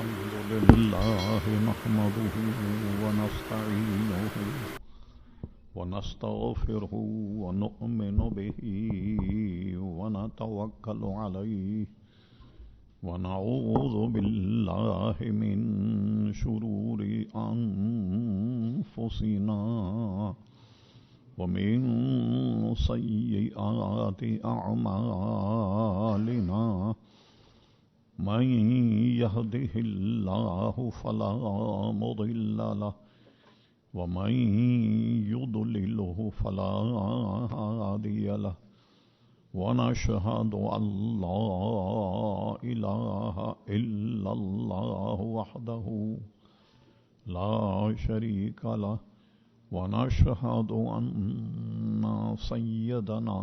الحمد لله نحمده ونستعينه ونستغفره ونؤمن به ونتوكل عليه ونعوذ بالله من شرور أنفسنا ومن سيئات أعمالنا من يهده الله فلا مضل له ومن يضلله فلا هادي له ونشهد أن لا إله إلا الله وحده لا شريك له ونشهد أن سيدنا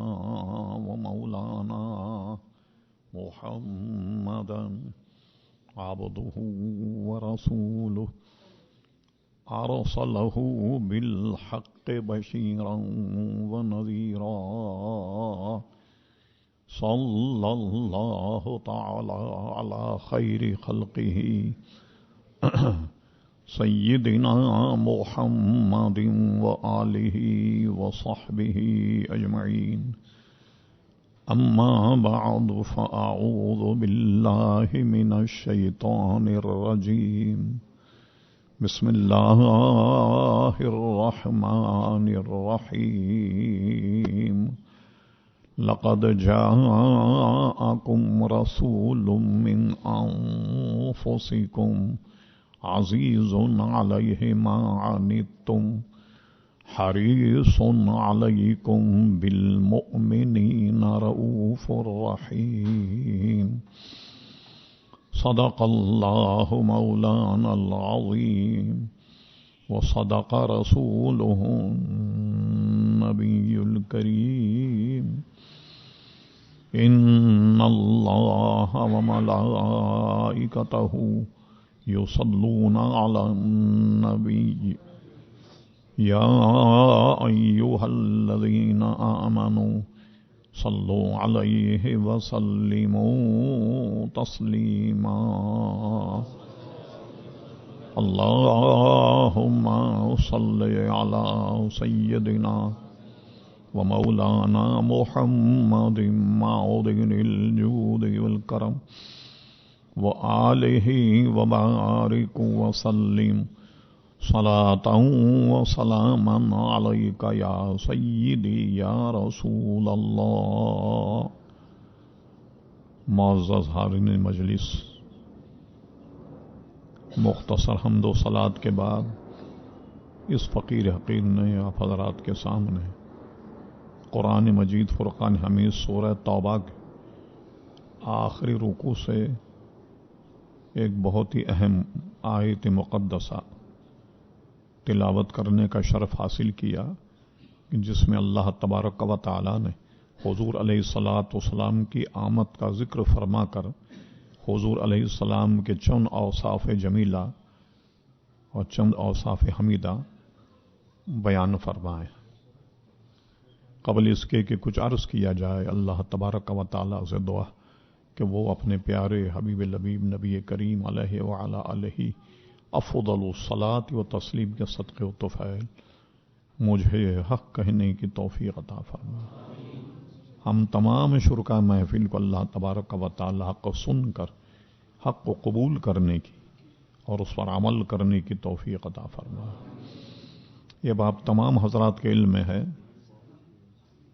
ومولانا محمدا عبده ورسوله أرسله بالحق بشيرا ونذيرا صلى الله تعالى على خير خلقه سيدنا محمد وآله وصحبه أجمعين أما بعد فأعوذ بالله من الشيطان الرجيم بسم الله الرحمن الرحيم لقد جاءكم رسول من أنفسكم عزيز عليه ما عنتم حريص عليكم بالمؤمنين رؤوف رحيم صدق الله مولانا العظيم وصدق رسوله النبي الكريم إن الله وملائكته يصلون على النبي يا أيها الذين آمنوا صلوا عليه وسلموا تسليما اللهم صل على سيدنا ومولانا محمد معدن الجود والكرم وآله وبارك وسلم صلاة وسلاما عليك يا سيدي يا رسول الله. معزز حاضرین مجلس، مختصر حمد و صلات کے بعد اس فقیر حقیر نے آپ حضرات کے سامنے قرآن مجید فرقان حمید سورہ توبہ کے آخری رکوع سے ایک بہت ہی اہم آیت مقدسہ تلاوت کرنے کا شرف حاصل کیا، جس میں اللہ تبارک و تعالی نے حضور علیہ الصلاۃ والسلام کی آمد کا ذکر فرما کر حضور علیہ السلام کے چند اوصاف جمیلہ اور چند اوصاف حمیدہ بیان فرمائے۔ قبل اس کے کہ کچھ عرض کیا جائے، اللہ تبارک و تعالی سے دعا کہ وہ اپنے پیارے حبیب لبیب نبی کریم علیہ وعلی علیہ افضل الصلاۃ و تسلیم کے صدقے و طفیل مجھے حق کہنے کی توفیق عطا فرما۔ ہم تمام شرکا محفل کو اللہ تبارک و تعالی حق کو سن کر حق کو قبول کرنے کی اور اس پر عمل کرنے کی توفیق عطا فرما۔ یہ بات تمام حضرات کے علم میں ہے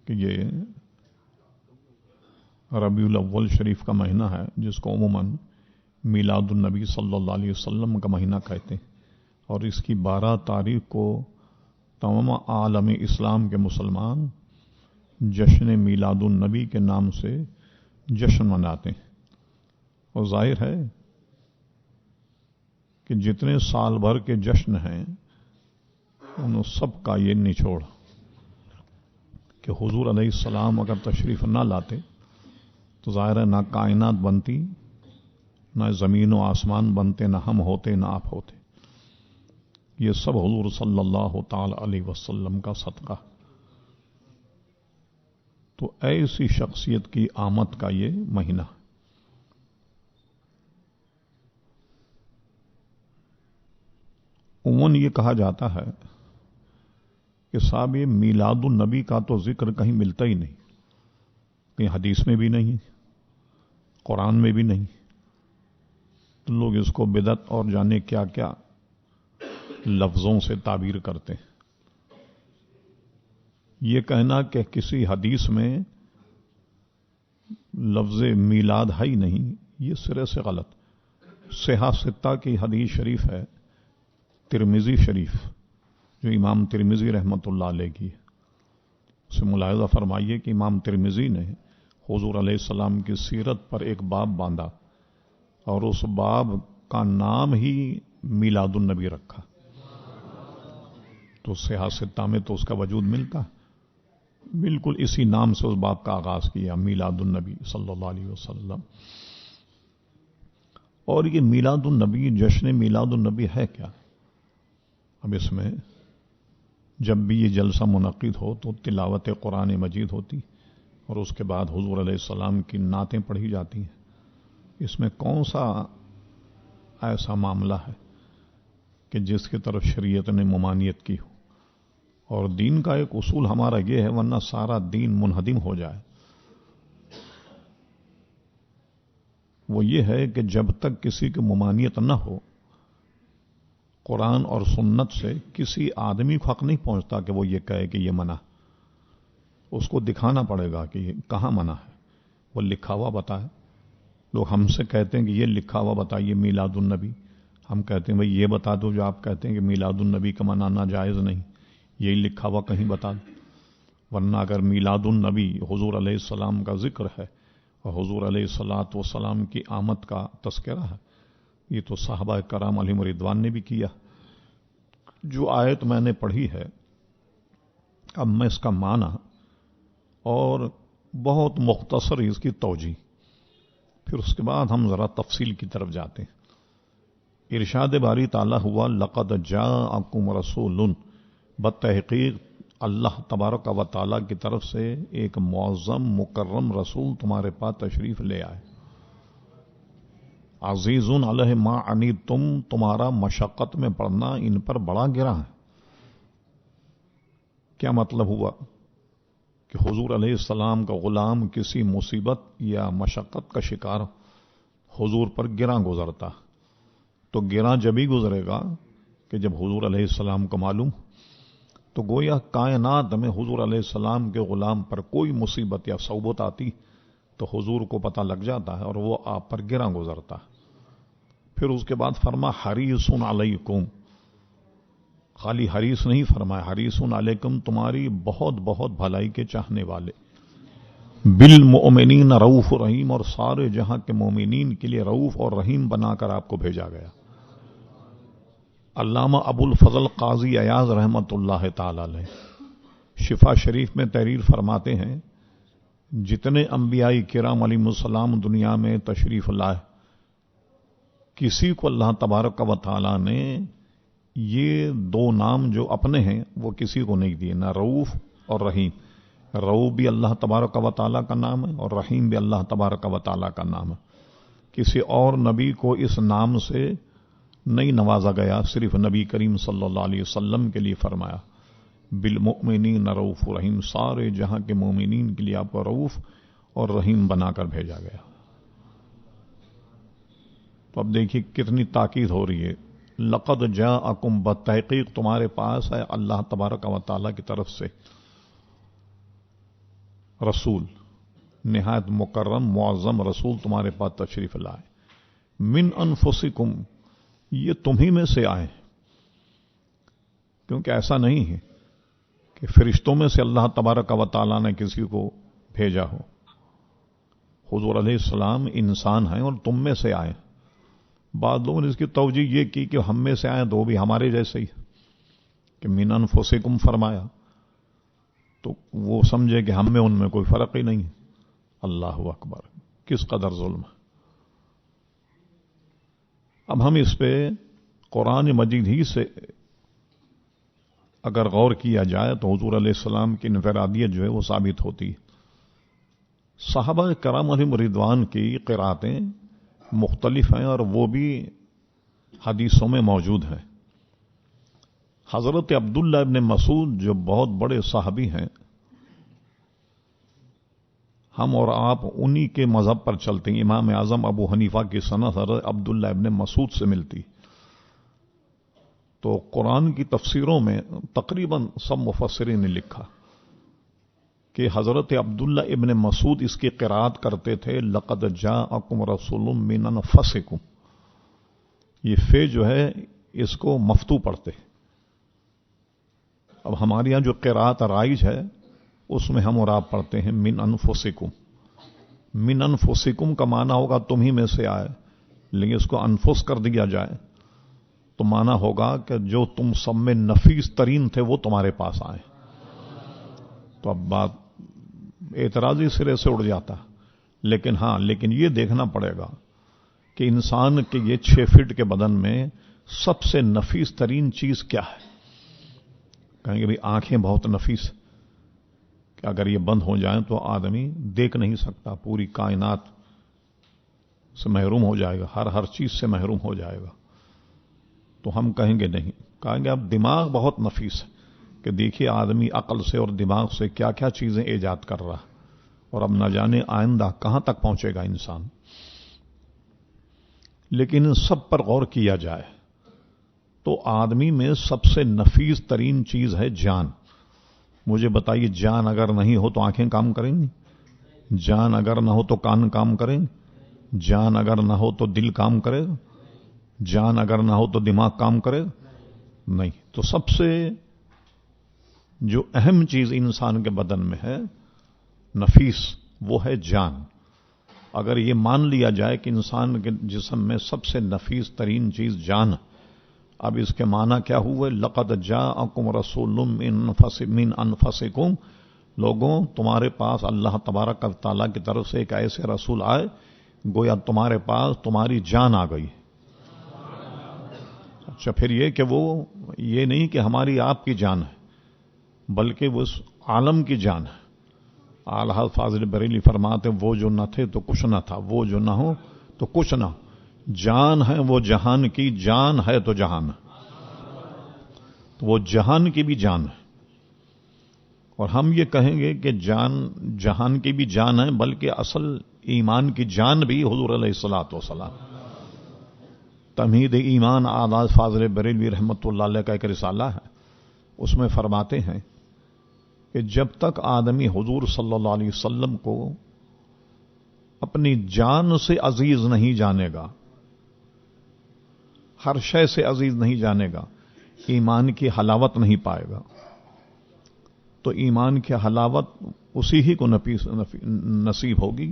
کہ یہ ربیع الاول شریف کا مہینہ ہے، جس کو عموماً میلاد النبی صلی اللہ علیہ وسلم کا مہینہ کہتے ہیں، اور اس کی 12 تاریخ کو تمام عالم اسلام کے مسلمان جشن میلاد النبی کے نام سے جشن مناتے ہیں۔ اور ظاہر ہے کہ جتنے سال بھر کے جشن ہیں ان سب کا یہ نچوڑ کہ حضور علیہ السلام اگر تشریف نہ لاتے تو ظاہر ہے نہ کائنات بنتی، نہ زمین و آسمان بنتے، نہ ہم ہوتے، نہ آپ ہوتے۔ یہ سب حضور صلی اللہ تعالی علیہ وسلم کا صدقہ۔ تو ایسی شخصیت کی آمد کا یہ مہینہ، عموماً یہ کہا جاتا ہے کہ صاحب یہ میلاد النبی کا تو ذکر کہیں ملتا ہی نہیں، کہیں حدیث میں بھی نہیں، قرآن میں بھی نہیں، تو لوگ اس کو بدعت اور جانے کیا کیا لفظوں سے تعبیر کرتے ہیں۔ یہ کہنا کہ کسی حدیث میں لفظ میلاد ہے ہی نہیں، یہ سرے سے غلط۔ صحاح ستہ کی حدیث شریف ہے، ترمذی شریف، جو امام ترمذی رحمۃ اللہ علیہ کی ہے، اسے ملاحظہ فرمائیے کہ امام ترمذی نے حضور علیہ السلام کی سیرت پر ایک باب باندھا اور اس باب کا نام ہی میلاد النبی رکھا، تو صحاح ستہ میں تو اس کا وجود ملتا ہے۔ بالکل اسی نام سے اس باب کا آغاز کیا، میلاد النبی صلی اللہ علیہ وسلم۔ اور یہ میلاد النبی، جشن میلاد النبی ہے کیا؟ اب اس میں جب بھی یہ جلسہ منعقد ہو تو تلاوت قرآن مجید ہوتی اور اس کے بعد حضور علیہ السلام کی نعتیں پڑھی جاتی ہیں۔ اس میں کون سا ایسا معاملہ ہے کہ جس کی طرف شریعت نے ممانعت کی ہو؟ اور دین کا ایک اصول ہمارا یہ ہے، ورنہ سارا دین منہدم ہو جائے، وہ یہ ہے کہ جب تک کسی کی ممانعت نہ ہو، قرآن اور سنت سے کسی آدمی کو حق نہیں پہنچتا کہ وہ یہ کہے کہ یہ منع، اس کو دکھانا پڑے گا کہ یہ کہاں منع ہے، وہ لکھا ہوا بتائے۔ لوگ ہم سے کہتے ہیں کہ یہ لکھا ہوا بتائیے میلاد النبی، ہم کہتے ہیں بھئی یہ بتا دو جو آپ کہتے ہیں کہ میلاد النبی کا منانا جائز نہیں، یہی لکھا ہوا کہیں بتا دو۔ ورنہ اگر میلاد النبی حضور علیہ السلام کا ذکر ہے اور حضور علیہ الصلاۃ والسلام کی آمد کا تذکرہ ہے، یہ تو صحابہ کرام علیہم رضوان نے بھی کیا۔ جو آیت میں نے پڑھی ہے، اب میں اس کا معنی اور بہت مختصر اس کی توجیہ، پھر اس کے بعد ہم ذرا تفصیل کی طرف جاتے ہیں۔ ارشاد باری تعالیٰ ہوا، لقد جاءکم رسول، بتحقیق اللہ تبارک و تعالیٰ کی طرف سے ایک معظم مکرم رسول تمہارے پاس تشریف لے آئے۔ عزیز علیہ ما عنیتم، تمہارا مشقت میں پڑنا ان پر بڑا گرا ہے۔ کیا مطلب ہوا کہ حضور علیہ السلام کا غلام کسی مصیبت یا مشقت کا شکار حضور پر گراں گزرتا، تو گراں جبھی گزرے گا کہ جب حضور علیہ السلام کو معلوم، تو گویا کائنات میں حضور علیہ السلام کے غلام پر کوئی مصیبت یا صعوبت آتی تو حضور کو پتہ لگ جاتا ہے اور وہ آپ پر گراں گزرتا۔ پھر اس کے بعد فرما حریص علیکم، خالی حریص نہیں فرمایا، حریص علیکم تمہاری بہت بہت بھلائی کے چاہنے والے، بالمؤمنین رؤوف رحیم، اور سارے جہاں کے مومنین کے لیے رؤوف اور رحیم بنا کر آپ کو بھیجا گیا۔ علامہ ابو الفضل قاضی ایاز رحمۃ اللہ تعالی علیہ شفا شریف میں تحریر فرماتے ہیں، جتنے انبیاء کرام علیہم السلام دنیا میں تشریف لائے، کسی کو اللہ تبارک و تعالی نے یہ دو نام جو اپنے ہیں وہ کسی کو نہیں دیے، نہ رؤوف اور رحیم۔ رؤوف بھی اللہ تبارک و تعالی کا نام ہے اور رحیم بھی اللہ تبارک و تعالی کا نام ہے۔ کسی اور نبی کو اس نام سے نہیں نوازا گیا، صرف نبی کریم صلی اللہ علیہ وسلم کے لیے فرمایا بالمؤمنین رؤوف رحیم، سارے جہاں کے مومنین کے لیے آپ کو رؤوف اور رحیم بنا کر بھیجا گیا۔ تو اب دیکھیے کتنی تاکید ہو رہی ہے، لقد جاءکم، بتحقیق تمہارے پاس ہے اللہ تبارک و تعالی کی طرف سے رسول، نہایت مکرم معظم رسول تمہارے پاس تشریف لائے، من انفسکم، یہ تمہیں میں سے آئے، کیونکہ ایسا نہیں ہے کہ فرشتوں میں سے اللہ تبارک و تعالیٰ نے کسی کو بھیجا ہو۔ حضور علیہ السلام انسان ہیں اور تم میں سے آئے۔ بعض لوگوں نے اس کی توجیہ یہ کی کہ ہم میں سے آئے تو وہ بھی ہمارے جیسے ہی، کہ من انفسکم فرمایا تو وہ سمجھے کہ ہم میں ان میں کوئی فرق ہی نہیں ہے۔ اللہ اکبر، کس قدر ظلم ہے۔ اب ہم اس پہ قرآن مجید ہی سے اگر غور کیا جائے تو حضور علیہ السلام کی انفرادیت جو ہے وہ ثابت ہوتی ہے۔ صحابہ کرام علیہم رضوان کی قراتیں مختلف ہیں اور وہ بھی حدیثوں میں موجود ہیں۔ حضرت عبداللہ ابن مسعود جو بہت بڑے صحابی ہیں، ہم اور آپ انہی کے مذہب پر چلتے ہیں. امام اعظم ابو حنیفہ کی سند حضرت عبداللہ ابن مسعود سے ملتی. تو قرآن کی تفسیروں میں تقریباً سب مفسرین نے لکھا کہ حضرت عبداللہ ابن مسعود اس کی قرات کرتے تھے لقد جاءکم رسول من انفسکم. یہ فے جو ہے اس کو مفتو پڑھتے. اب ہمارے یہاں جو قرات رائج ہے اس میں ہم اور آپ پڑھتے ہیں من انفسکم. من انفسکم کا معنی ہوگا تم ہی میں سے آئے، لیکن اس کو انفس کر دیا جائے تو معنی ہوگا کہ جو تم سب میں نفیس ترین تھے وہ تمہارے پاس آئے. تو اب بات اعتراضی سرے سے اڑ جاتا. لیکن یہ دیکھنا پڑے گا کہ انسان کے یہ 6 فٹ کے بدن میں سب سے نفیس ترین چیز کیا ہے. کہیں گے بھی آنکھیں بہت نفیس کہ اگر یہ بند ہو جائیں تو آدمی دیکھ نہیں سکتا، پوری کائنات سے محروم ہو جائے گا، ہر چیز سے محروم ہو جائے گا. تو ہم کہیں گے نہیں، کہیں گے اب دماغ بہت نفیس ہے کہ دیکھیے آدمی عقل سے اور دماغ سے کیا کیا چیزیں ایجاد کر رہا، اور اب نہ جانے آئندہ کہاں تک پہنچے گا انسان. لیکن ان سب پر غور کیا جائے تو آدمی میں سب سے نفیس ترین چیز ہے جان. مجھے بتائیے، جان اگر نہیں ہو تو آنکھیں کام کریں گی؟ جان اگر نہ ہو تو کان کام کریں گے؟ جان اگر نہ ہو تو دل کام کرے گا؟ جان اگر نہ ہو تو دماغ کام کرے گا؟ نہیں. تو سب سے جو اہم چیز انسان کے بدن میں ہے نفیس، وہ ہے جان. اگر یہ مان لیا جائے کہ انسان کے جسم میں سب سے نفیس ترین چیز جان، اب اس کے معنی کیا ہوئے؟ لقد جاءکم رسول من انفسکم. لوگوں، تمہارے پاس اللہ تبارک و تعالیٰ کی طرف سے ایک ایسے رسول آئے گویا تمہارے پاس تمہاری جان آ گئی. اچھا، پھر یہ کہ وہ یہ نہیں کہ ہماری آپ کی جان ہے، بلکہ وہ اس عالم کی جان ہے. اعلیٰ حضرت فاضل بریلوی فرماتے وہ جو نہ تھے تو کچھ نہ تھا، وہ جو نہ ہو تو کچھ نہ ہو. جان ہے وہ جہان کی، جان ہے تو جہان ہے. تو وہ جہان کی بھی جان ہے. اور ہم یہ کہیں گے کہ جان جہان کی بھی جان ہے، بلکہ اصل ایمان کی جان بھی حضور علیہ الصلوۃ والسلام. تمہید ایمان اعلیٰ فاضل بریلوی رحمۃ اللہ علیہ کا ایک رسالہ ہے، اس میں فرماتے ہیں کہ جب تک آدمی حضور صلی اللہ علیہ وسلم کو اپنی جان سے عزیز نہیں جانے گا، ہر شے سے عزیز نہیں جانے گا، ایمان کی حلاوت نہیں پائے گا. تو ایمان کی حلاوت اسی ہی کو نصیب ہوگی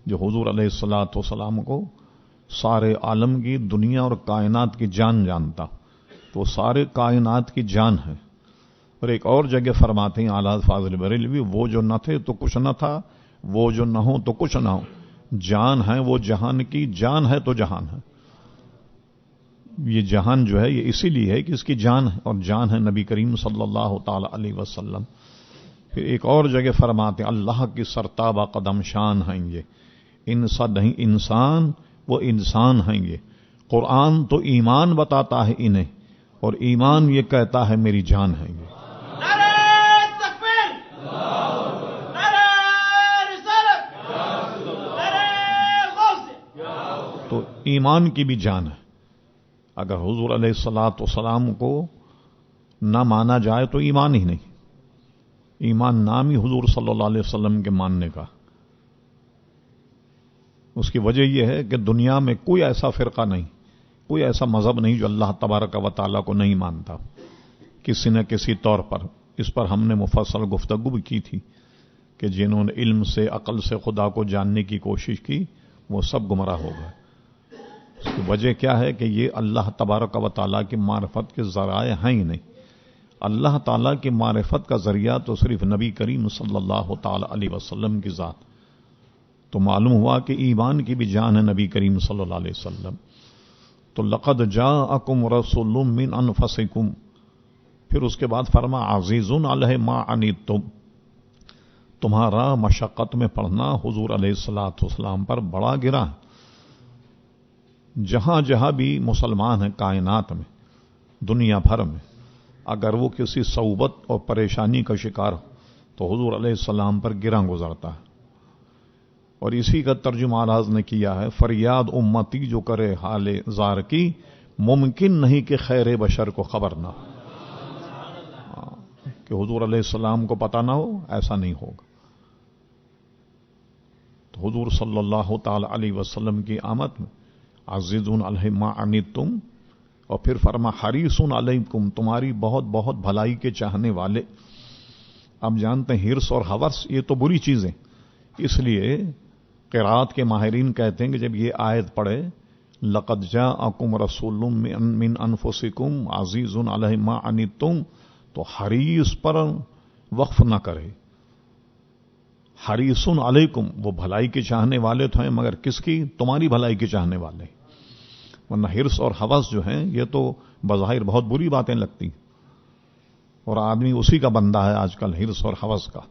جو حضور علیہ الصلوۃ والسلام کو سارے عالم کی، دنیا اور کائنات کی جان جانتا. تو وہ سارے کائنات کی جان ہے. اور ایک اور جگہ فرماتے ہیں اعلیٰ فاضل بریلوی، وہ جو نہ تھے تو کچھ نہ تھا، وہ جو نہ ہو تو کچھ نہ ہو. جان ہے وہ جہان کی، جان ہے تو جہان ہے. یہ جہان جو ہے یہ اسی لیے ہے کہ اس کی جان ہے، اور جان ہے نبی کریم صلی اللہ تعالی علیہ وسلم. پھر ایک اور جگہ فرماتے ہیں اللہ کی سرتابہ قدم شان ہیں یہ، انسان نہیں انسان، وہ انسان ہیں یہ. قرآن تو ایمان بتاتا ہے انہیں، اور ایمان یہ کہتا ہے میری جان ہے یہ. تو ایمان کی بھی جان ہے. اگر حضور علیہ الصلوۃ والسلام کو نہ مانا جائے تو ایمان ہی نہیں. ایمان نام ہی حضور صلی اللہ علیہ وسلم کے ماننے کا. اس کی وجہ یہ ہے کہ دنیا میں کوئی ایسا فرقہ نہیں، کوئی ایسا مذہب نہیں جو اللہ تبارک و تعالیٰ کو نہیں مانتا کسی نہ کسی طور پر. اس پر ہم نے مفصل گفتگو بھی کی تھی کہ جنہوں نے علم سے، عقل سے خدا کو جاننے کی کوشش کی وہ سب گمراہ ہو گئے. اس کی وجہ کیا ہے کہ یہ اللہ تبارک و تعالیٰ کی معرفت کے ذرائع ہیں ہی نہیں. اللہ تعالیٰ کی معرفت کا ذریعہ تو صرف نبی کریم صلی اللہ تعالی علیہ وسلم کی ذات. تو معلوم ہوا کہ ایمان کی بھی جان ہے نبی کریم صلی اللہ علیہ وسلم. تو لقد جاءکم رسول من انفسکم. پھر اس کے بعد فرما عزیز علیہ ما عنتم. تمہارا مشقت میں پڑھنا حضور علیہ الصلوۃ والسلام پر بڑا گرا. جہاں جہاں بھی مسلمان ہیں کائنات میں، دنیا بھر میں، اگر وہ کسی صعوبت اور پریشانی کا شکار ہو تو حضور علیہ السلام پر گراں گزرتا ہے. اور اسی کا ترجمہ اعراض نے کیا ہے، فریاد امتی جو کرے حال زار کی، ممکن نہیں کہ خیر بشر کو خبر نہ ہو. کہ حضور علیہ السلام کو پتہ نہ ہو، ایسا نہیں ہوگا. تو حضور صلی اللہ تعالی علیہ وسلم کی آمد میں عزیزٌ علیہ ما عنتم، اور پھر فرما حریصٌ علیکم، تمہاری بہت بہت بھلائی کے چاہنے والے. اب جانتے ہیں ہرس اور ہوس یہ تو بری چیزیں، اس لیے قرات کے ماہرین کہتے ہیں کہ جب یہ آیت پڑھے لقد جاءکم رسول من انفسکم عزیز علیہ ما عنتم، تو حریص پر وقف نہ کرے. حریص علیکم، وہ بھلائی کے چاہنے والے تو ہیں، مگر کس کی؟ تمہاری بھلائی کے چاہنے والے. ورنہ ہرس اور ہوس جو ہیں یہ تو بظاہر بہت بری باتیں لگتی، اور آدمی اسی کا بندہ ہے آج کل، ہرس اور ہوس کا.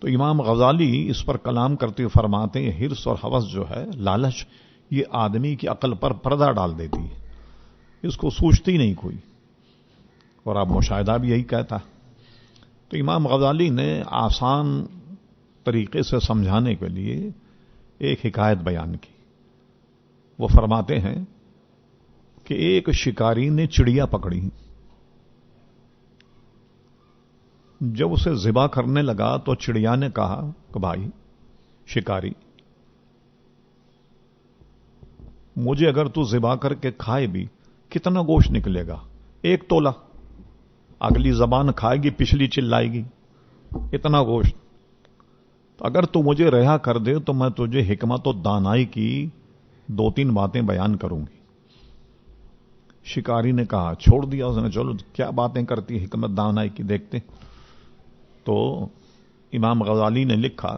تو امام غزالی اس پر کلام کرتے ہوئے فرماتے ہیں ہرس اور ہوس جو ہے، لالچ، یہ آدمی کی عقل پر پردہ ڈال دیتی ہے، اس کو سوچتی نہیں کوئی. اور اب مشاہدہ بھی یہی کہتا. تو امام غزالی نے آسان طریقے سے سمجھانے کے لیے ایک حکایت بیان کی. وہ فرماتے ہیں کہ ایک شکاری نے چڑیا پکڑی، جب اسے ذبح کرنے لگا تو چڑیا نے کہا کہ بھائی شکاری، مجھے اگر تو ذبح کر کے کھائے بھی کتنا گوشت نکلے گا؟ 1 تولہ. اگلی زبان کھائے گی، پچھلی چلائے گی، اتنا گوشت. تو اگر تو مجھے رہا کر دے تو میں تجھے حکمت و دانائی کی 2-3 باتیں بیان کروں گی. شکاری نے کہا، چھوڑ دیا اس نے، چلو کیا باتیں کرتی حکمت دانائی کی دیکھتے. تو امام غزالی نے لکھا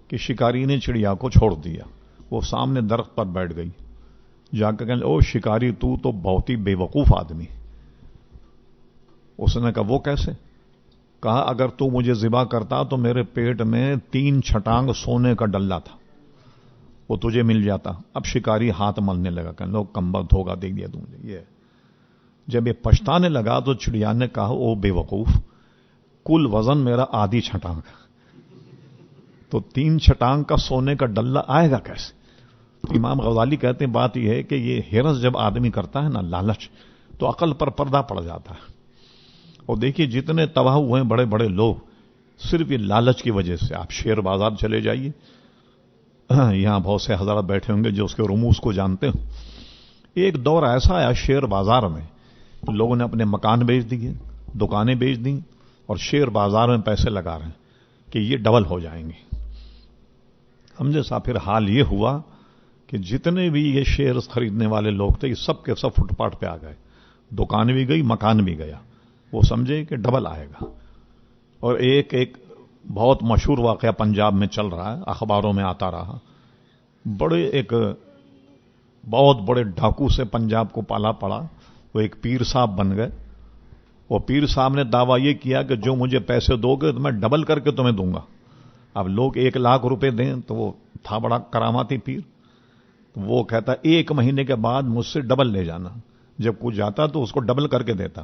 کہ شکاری نے چڑیا کو چھوڑ دیا، وہ سامنے درخت پر بیٹھ گئی. جا کے کہنے، او شکاری تو بہت ہی بے وقوف آدمی. اس نے کہا وہ کیسے؟ کہا اگر تو مجھے ذبح کرتا تو میرے پیٹ میں 3 چھٹانگ سونے کا ڈلہ تھا، وہ تجھے مل جاتا. اب شکاری ہاتھ ملنے لگا، کہنے لوگ کمبخت دھوکہ دے دیا تم نے. یہ جب یہ پچھتانے لگا تو چڑیا نے کہا، او بے وقوف، کل وزن میرا آدھی چھٹانگ، تو 3 چھٹانگ کا سونے کا ڈلہ آئے گا کیسے؟ امام غزالی کہتے ہیں بات یہ ہے کہ یہ ہرس جب آدمی کرتا ہے نا، لالچ، تو عقل پر پردہ پڑ جاتا ہے. اور دیکھیے جتنے تباہ ہوئے ہیں بڑے بڑے لوگ، صرف یہ لالچ کی وجہ سے. آپ شیئر بازار چلے جائیے، یہاں بہت سے حضرات بیٹھے ہوں گے جو اس کے رموز کو جانتے ہوں. ایک دور ایسا آیا شیئر بازار میں، لوگوں نے اپنے مکان بیچ دیے، دکانیں بیچ دیں، اور شیئر بازار میں پیسے لگا رہے ہیں کہ یہ ڈبل ہو جائیں گے. سمجھے صاحب؟ پھر حال یہ ہوا کہ جتنے بھی یہ شیئرز خریدنے والے لوگ تھے یہ سب کے سب فٹ پاتھ پہ آ گئے، دکان بھی گئی، مکان بھی گیا. وہ سمجھے کہ ڈبل آئے گا. اور ایک بہت مشہور واقعہ پنجاب میں چل رہا ہے، اخباروں میں آتا رہا. ایک بہت بڑے ڈاکو سے پنجاب کو پالا پڑا، وہ ایک پیر صاحب بن گئے. وہ پیر صاحب نے دعویٰ یہ کیا کہ جو مجھے پیسے دو گے تو میں ڈبل کر کے تمہیں دوں گا. اب لوگ 1 لاکھ روپے دیں، تو وہ تھا بڑا کراماتی پیر. وہ کہتا 1 مہینے کے بعد مجھ سے ڈبل لے جانا. جب کوئی جاتا تو اس کو ڈبل کر کے دیتا،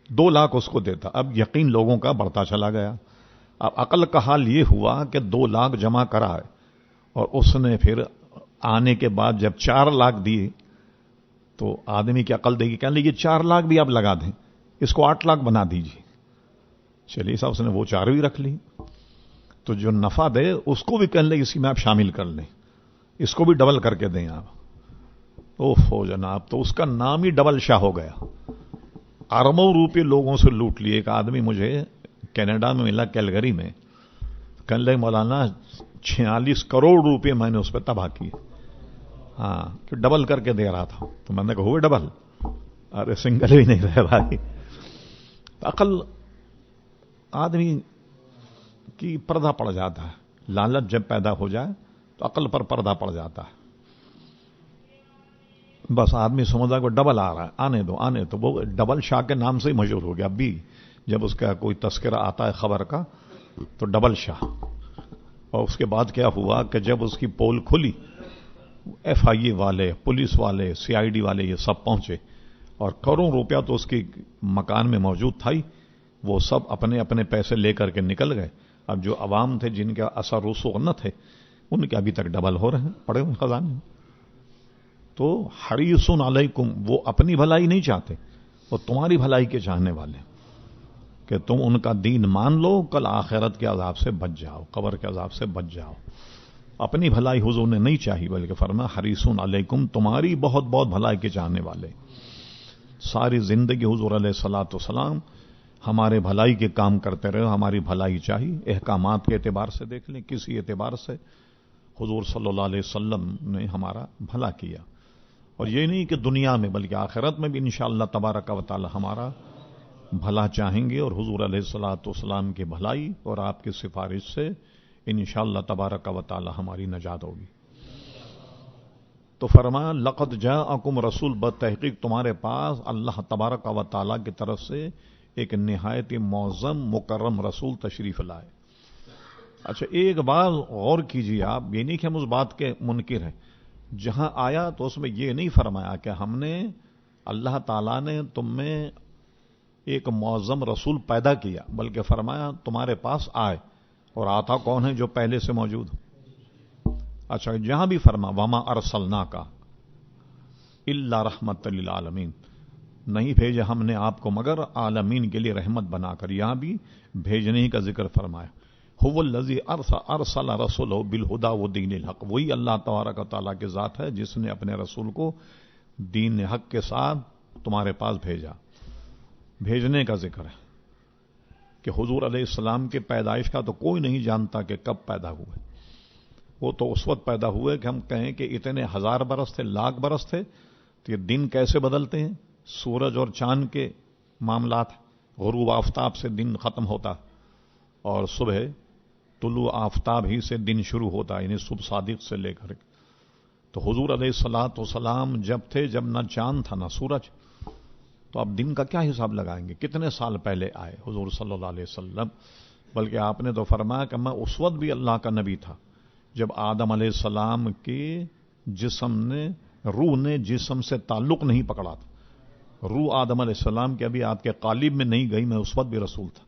2 لاکھ اس کو دیتا. اب یقین لوگوں کا بڑھتا چلا گیا. اب عقل کا حال یہ ہوا کہ 2 لاکھ جمع کرا ہے، اور اس نے پھر آنے کے بعد جب 4 لاکھ دیے تو آدمی کی عقل دے گی، کہنے لگی 4 لاکھ بھی آپ لگا دیں، اس کو 8 لاکھ بنا دیجیے. چلیے صاحب، اس نے وہ 4 بھی رکھ لی. تو جو نفع دے اس کو بھی کہنے لگے اسی میں آپ شامل کر لیں، اس کو بھی ڈبل کر کے دیں آپ. اوہ جناب، تو اس کا نام ہی ڈبل شاہ ہو گیا. اربوں روپے لوگوں سے لوٹ لیے. ایک آدمی مجھے کینیڈا میں ملا، کیلگری میں، کہنے لگے مولانا 46 کروڑ روپے میں نے اس پہ تباہ کیے. ہاں، کہ ڈبل کر کے دے رہا تھا. تو میں نے کہا ہوئے ڈبل؟ ارے سنگل بھی نہیں رہے بھائی. عقل آدمی کی پردہ پڑ جاتا ہے. لالچ جب پیدا ہو جائے تو عقل پر پردہ پڑ جاتا ہے. بس آدمی سمجھا کہ ڈبل آ رہا ہے، آنے دو. وہ ڈبل شاہ کے نام سے ہی مشہور ہو گیا. اب بھی جب اس کا کوئی تذکرہ آتا ہے خبر کا تو ڈبل شاہ. اور اس کے بعد کیا ہوا کہ جب اس کی پول کھلی، FIA والے، پولیس والے، CID والے یہ سب پہنچے. اور کروڑوں روپیہ تو اس کی مکان میں موجود تھا ہی، وہ سب اپنے اپنے پیسے لے کر کے نکل گئے. اب جو عوام تھے جن کا اثر رسوخ نہ تھے ان کے ابھی تک ڈبل ہو رہے ہیں، پڑے ہوئے خزانے میں. تو حریص علیکم، وہ اپنی بھلائی نہیں چاہتے، وہ تمہاری بھلائی کے چاہنے والے کہ تم ان کا دین مان لو، کل آخرت کے عذاب سے بچ جاؤ، قبر کے عذاب سے بچ جاؤ. اپنی بھلائی حضور نے نہیں چاہی بلکہ فرمایا حریص علیکم، تمہاری بہت بہت بھلائی کے چاہنے والے. ساری زندگی حضور علیہ الصلوۃ والسلام ہمارے بھلائی کے کام کرتے رہے، ہماری بھلائی چاہیے. احکامات کے اعتبار سے دیکھ لیں، کسی اعتبار سے حضور صلی اللہ علیہ وسلم نے ہمارا بھلا کیا. اور یہ نہیں کہ دنیا میں بلکہ آخرت میں بھی انشاءاللہ تبارک و تعالی ہمارا بھلا چاہیں گے، اور حضور علیہ الصلوۃ والسلام کی بھلائی اور آپ کی سفارش سے انشاءاللہ تبارک و تعالی ہماری نجات ہوگی. تو فرمایا لقد جاءکم رسول، بتحقیق تمہارے پاس اللہ تبارک و تعالی کی طرف سے ایک نہایت معظم مکرم رسول تشریف لائے. اچھا ایک بات غور کیجیے آپ، یہ نہیں کہ ہم اس بات کے منکر ہیں، جہاں آیا تو اس میں یہ نہیں فرمایا کہ ہم نے اللہ تعالیٰ نے تم میں ایک معظم رسول پیدا کیا، بلکہ فرمایا تمہارے پاس آئے. اور آتا کون ہے؟ جو پہلے سے موجود. اچھا جہاں بھی فرما وما ارسلناک الا رحمت للعالمین، نہیں بھیجے ہم نے آپ کو مگر عالمین کے لیے رحمت بنا کر. یہاں بھی بھیجنے کا ذکر فرمایا. هو الذی ارسل رسولہ بالہدی ودین الحق، وہی اللہ تبارک و تعالیٰ کی ذات ہے جس نے اپنے رسول کو دین حق کے ساتھ تمہارے پاس بھیجا. بھیجنے کا ذکر ہے کہ حضور علیہ السلام کی پیدائش کا تو کوئی نہیں جانتا کہ کب پیدا ہوئے. وہ تو اس وقت پیدا ہوئے کہ ہم کہیں کہ اتنے ہزار برس تھے، لاکھ برس تھے، تو یہ دن کیسے بدلتے ہیں؟ سورج اور چاند کے معاملات، غروب آفتاب سے دن ختم ہوتا اور صبح طلوع آفتاب ہی سے دن شروع ہوتا، یعنی صبح صادق سے لے کر. تو حضور علیہ الصلوۃ والسلام جب تھے جب نہ چاند تھا نہ سورج، تو اب دن کا کیا حساب لگائیں گے؟ کتنے سال پہلے آئے حضور صلی اللہ علیہ وسلم؟ بلکہ آپ نے تو فرمایا کہ میں اس وقت بھی اللہ کا نبی تھا جب آدم علیہ السلام کے جسم نے، روح نے جسم سے تعلق نہیں پکڑا تھا. روح آدم علیہ السلام کے ابھی آپ کے قالب میں نہیں گئی، میں اس وقت بھی رسول تھا.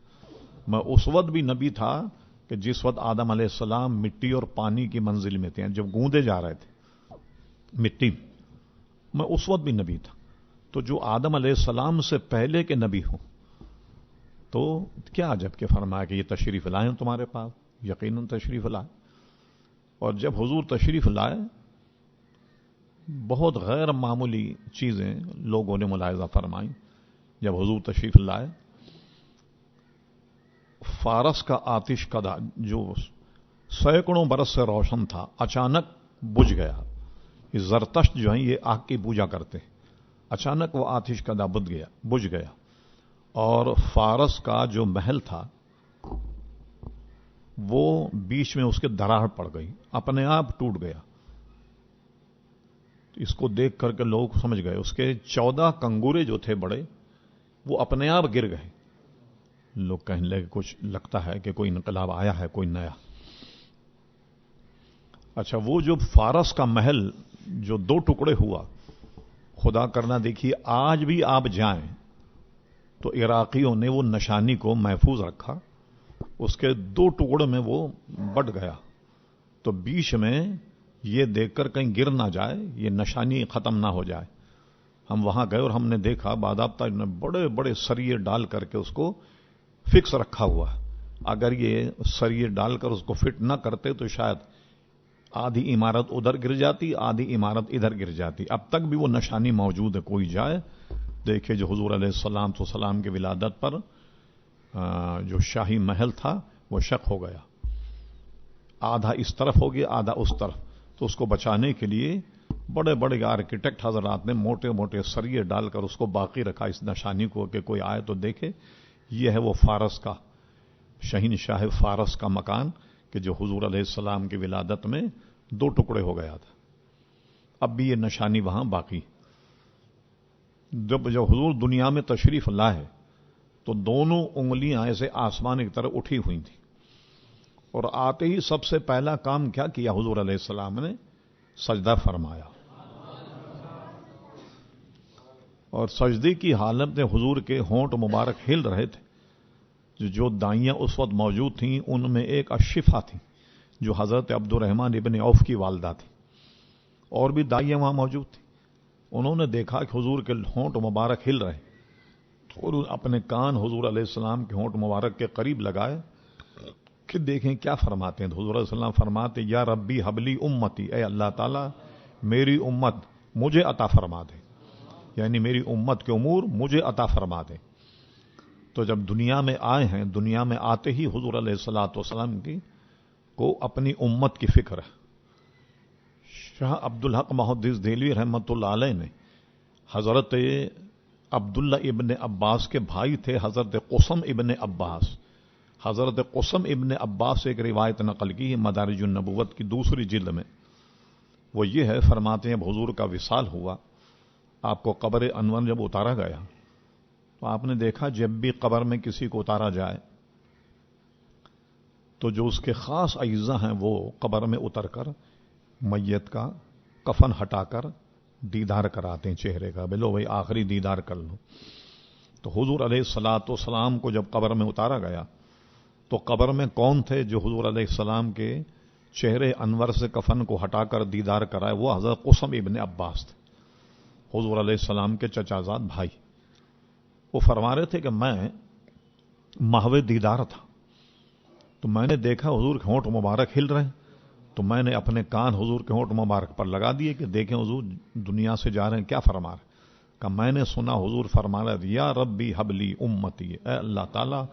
میں اس وقت بھی نبی تھا کہ جس وقت آدم علیہ السلام مٹی اور پانی کی منزل میں تھے، جب گوندے جا رہے تھے مٹی، میں اس وقت بھی نبی تھا. تو جو آدم علیہ السلام سے پہلے کے نبی ہوں تو کیا عجب کہ فرمایا کہ یہ تشریف لائیں تمہارے پاس. یقیناً تشریف لائے. اور جب حضور تشریف لائے بہت غیر معمولی چیزیں لوگوں نے ملاحظہ فرمائیں. جب حضور تشریف لائے فارس کا آتش کدا جو سینکڑوں برس سے روشن تھا اچانک بجھ گیا. یہ زرتشت جو ہیں یہ آگ کی پوجا کرتے ہیں، اچانک وہ آتش کدا بجھ گیا. اور فارس کا جو محل تھا وہ بیچ میں اس کے دراڑ پڑ گئی، اپنے آپ ٹوٹ گیا. اس کو دیکھ کر کے لوگ سمجھ گئے، اس کے 14 کنگورے جو تھے بڑے وہ اپنے آپ گر گئے. لوگ کہنے لگے کچھ لگتا ہے کہ کوئی انقلاب آیا ہے، کوئی نیا. اچھا وہ جو فارس کا محل جو 2 ٹکڑے ہوا، خدا کرنا دیکھیے آج بھی آپ جائیں تو عراقیوں نے وہ نشانی کو محفوظ رکھا، اس کے 2 ٹکڑے میں وہ بٹ گیا. تو بیچ میں یہ دیکھ کر کہیں گر نہ جائے، یہ نشانی ختم نہ ہو جائے. ہم وہاں گئے اور ہم نے دیکھا باضابطہ نے بڑے بڑے سریے ڈال کر کے اس کو فکس رکھا ہوا. اگر یہ سریے ڈال کر اس کو فٹ نہ کرتے تو شاید آدھی عمارت ادھر گر جاتی، آدھی عمارت ادھر گر جاتی. اب تک بھی وہ نشانی موجود ہے. کوئی جائے دیکھے جو حضور علیہ السلام کی ولادت پر جو شاہی محل تھا وہ شق ہو گیا، آدھا اس طرف ہو گیا آدھا اس طرف. تو اس کو بچانے کے لیے بڑے بڑے آرکیٹیکٹ حضرات نے موٹے موٹے سریے ڈال کر اس کو باقی رکھا، اس نشانی کو کہ کوئی آئے تو دیکھے. یہ ہے وہ فارس کا شہنشاہ فارس کا مکان کہ جو حضور علیہ السلام کی ولادت میں 2 ٹکڑے ہو گیا تھا. اب بھی یہ نشانی وہاں باقی. جب حضور دنیا میں تشریف لائے تو دونوں انگلیاں ایسے آسمان کی طرف اٹھی ہوئی تھیں، اور آتے ہی سب سے پہلا کام کیا کیا حضور علیہ السلام نے؟ سجدہ فرمایا. اور سجدے کی حالت میں حضور کے ہونٹ مبارک ہل رہے تھے. جو دائیاں اس وقت موجود تھیں ان میں ایک اشفا تھی جو حضرت عبد الرحمن ابن عوف کی والدہ تھی، اور بھی دائیاں وہاں موجود تھیں. انہوں نے دیکھا کہ حضور کے ہونٹ مبارک ہل رہے اور اپنے کان حضور علیہ السلام کے ہونٹ مبارک کے قریب لگائے کہ دیکھیں کیا فرماتے ہیں. حضور علیہ السلام فرماتے یا ربی حبلی امتی، اے اللہ تعالیٰ میری امت مجھے عطا فرما دے، یعنی میری امت کے امور مجھے عطا فرما دے. تو جب دنیا میں آئے ہیں، دنیا میں آتے ہی حضور علیہ الصلوۃ والسلام کی کو اپنی امت کی فکر ہے. شاہ عبدالحق محدث دہلوی رحمۃ اللہ علیہ نے حضرت عبداللہ ابن عباس کے بھائی تھے حضرت قسم ابن عباس. حضرت قسم ابن عباس سے ایک روایت نقل کی ہے مدارج النبوت کی دوسری جلد میں. وہ یہ ہے، فرماتے ہیں حضور کا وصال ہوا، آپ کو قبر انور جب اتارا گیا تو آپ نے دیکھا جب بھی قبر میں کسی کو اتارا جائے تو جو اس کے خاص اعضاء ہیں وہ قبر میں اتر کر میت کا کفن ہٹا کر دیدار کراتے ہیں چہرے کا، بلو بھائی آخری دیدار کر لو. تو حضور علیہ الصلوۃ والسلام کو جب قبر میں اتارا گیا تو قبر میں کون تھے جو حضور علیہ السلام کے چہرے انور سے کفن کو ہٹا کر دیدار کرائے؟ وہ حضرت قسم ابن عباس تھے، حضور علیہ السلام کے چچا زاد بھائی. وہ فرما رہے تھے کہ میں محو دیدار تھا تو میں نے دیکھا حضور کے ہونٹ مبارک ہل رہے ہیں، تو میں نے اپنے کان حضور کے ہونٹ مبارک پر لگا دیے کہ دیکھیں حضور دنیا سے جا رہے ہیں کیا فرما رہے. کہ میں نے سنا حضور فرما رہے یا ربی حبلی امتی، اے اللہ تعالیٰ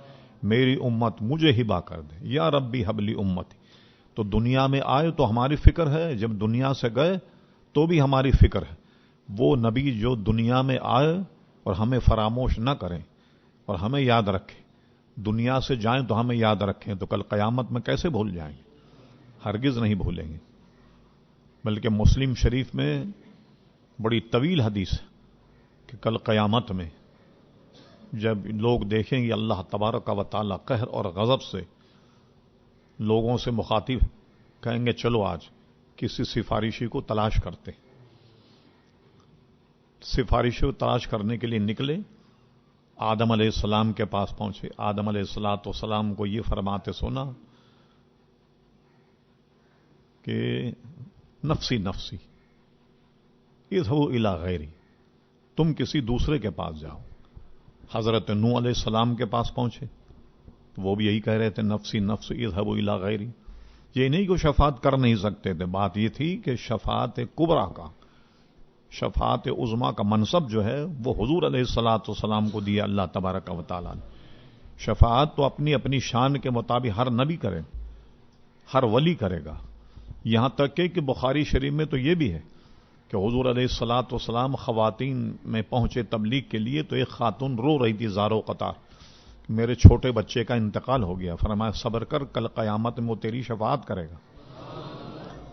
میری امت مجھے ہبا کر دے، یا ربی حبلی امتی. تو دنیا میں آئے تو ہماری فکر ہے، جب دنیا سے گئے تو بھی ہماری فکر ہے. وہ نبی جو دنیا میں آئے اور ہمیں فراموش نہ کریں اور ہمیں یاد رکھیں، دنیا سے جائیں تو ہمیں یاد رکھیں، تو کل قیامت میں کیسے بھول جائیں گے؟ ہرگز نہیں بھولیں گے. بلکہ مسلم شریف میں بڑی طویل حدیث ہے کہ کل قیامت میں جب لوگ دیکھیں گے اللہ تبارک و تعالی قہر اور غضب سے لوگوں سے مخاطب کہیں گے چلو آج کسی سفارشی کو تلاش کرتے. سفارشی کو تلاش کرنے کے لیے نکلے، آدم علیہ السلام کے پاس پہنچے. آدم علیہ الصلوۃ والسلام کو یہ فرماتے سنا کہ نفسی نفسی اذهبوا الی غیری، تم کسی دوسرے کے پاس جاؤ. حضرت نوح علیہ السلام کے پاس پہنچے، وہ بھی یہی کہہ رہے تھے نفسی نفسی اذهبوا الی غیری. یہ نہیں کہ شفاعت کر نہیں سکتے تھے، بات یہ تھی کہ شفاعت کبریٰ کا، شفاعت عظمیٰ کا منصب جو ہے وہ حضور علیہ الصلوۃ والسلام کو دیا اللہ تبارک و تعالیٰ نے. شفاعت تو اپنی اپنی شان کے مطابق ہر نبی کرے، ہر ولی کرے گا. یہاں تک کہ بخاری شریف میں تو یہ بھی ہے کہ حضور علیہ الصلوۃ والسلام خواتین میں پہنچے تبلیغ کے لیے تو ایک خاتون رو رہی تھی زار و قطار، میرے چھوٹے بچے کا انتقال ہو گیا. فرمایا صبر کر، کل قیامت میں وہ تیری شفاعت کرے گا.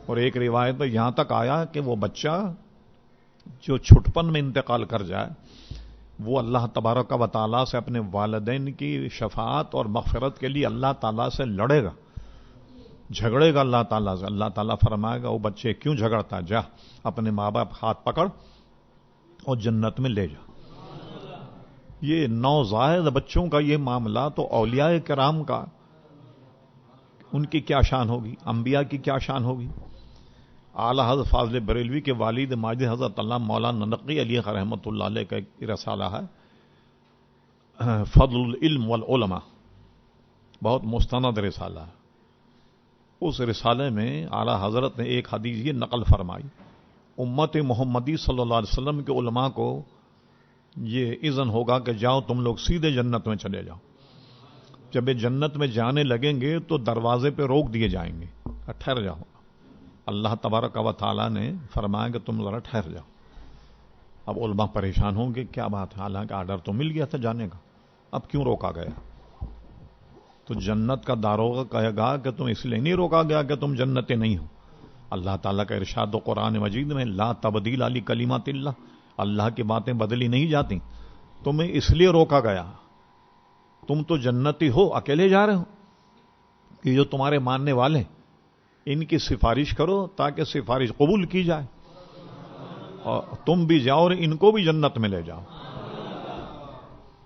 اور ایک روایت میں یہاں تک آیا کہ وہ بچہ جو چھٹپن میں انتقال کر جائے وہ اللہ تبارک و تعالیٰ سے اپنے والدین کی شفاعت اور مغفرت کے لیے اللہ تعالیٰ سے لڑے گا، جھگڑے گا اللہ تعالیٰ سے. اللہ تعالیٰ فرمائے گا وہ بچے کیوں جھگڑتا، جا اپنے ماں باپ ہاتھ پکڑ اور جنت میں لے جا. یہ نوزائیدہ بچوں کا یہ معاملہ تو اولیاء کرام کا، ان کی کیا شان ہوگی، انبیاء کی کیا شان ہوگی. اعلیٰ حضرت فاضل بریلوی کے والد ماجد حضرت اللہ مولانا نقی علی رحمۃ اللہ علیہ کا ایک رسالہ ہے فضل العلم والعلماء، بہت مستند رسالہ ہے. اس رسالے میں اعلیٰ حضرت نے ایک حدیث یہ نقل فرمائی، امت محمدی صلی اللہ علیہ وسلم کے علماء کو یہ اذن ہوگا کہ جاؤ تم لوگ سیدھے جنت میں چلے جاؤ. جب یہ جنت میں جانے لگیں گے تو دروازے پہ روک دیے جائیں گے، ٹھہر جاؤ. اللہ تبارک و تعالیٰ نے فرمایا کہ تم ذرا ٹھہر جاؤ. اب علماء پریشان ہوں گے کیا بات ہے، حالانکہ آرڈر تو مل گیا تھا جانے کا، اب کیوں روکا گیا؟ تو جنت کا داروغہ کہے گا کہ تم اس لیے نہیں روکا گیا کہ تم جنتی نہیں ہو. اللہ تعالیٰ کا ارشاد و قرآن مجید میں لا تبدیل علی کلمات اللہ، اللہ کی باتیں بدلی نہیں جاتی، تمہیں اس لیے روکا گیا تم تو جنتی ہو، اکیلے جا رہے ہو، کہ جو تمہارے ماننے والے ان کی سفارش کرو تاکہ سفارش قبول کی جائے اور تم بھی جاؤ اور ان کو بھی جنت میں لے جاؤ.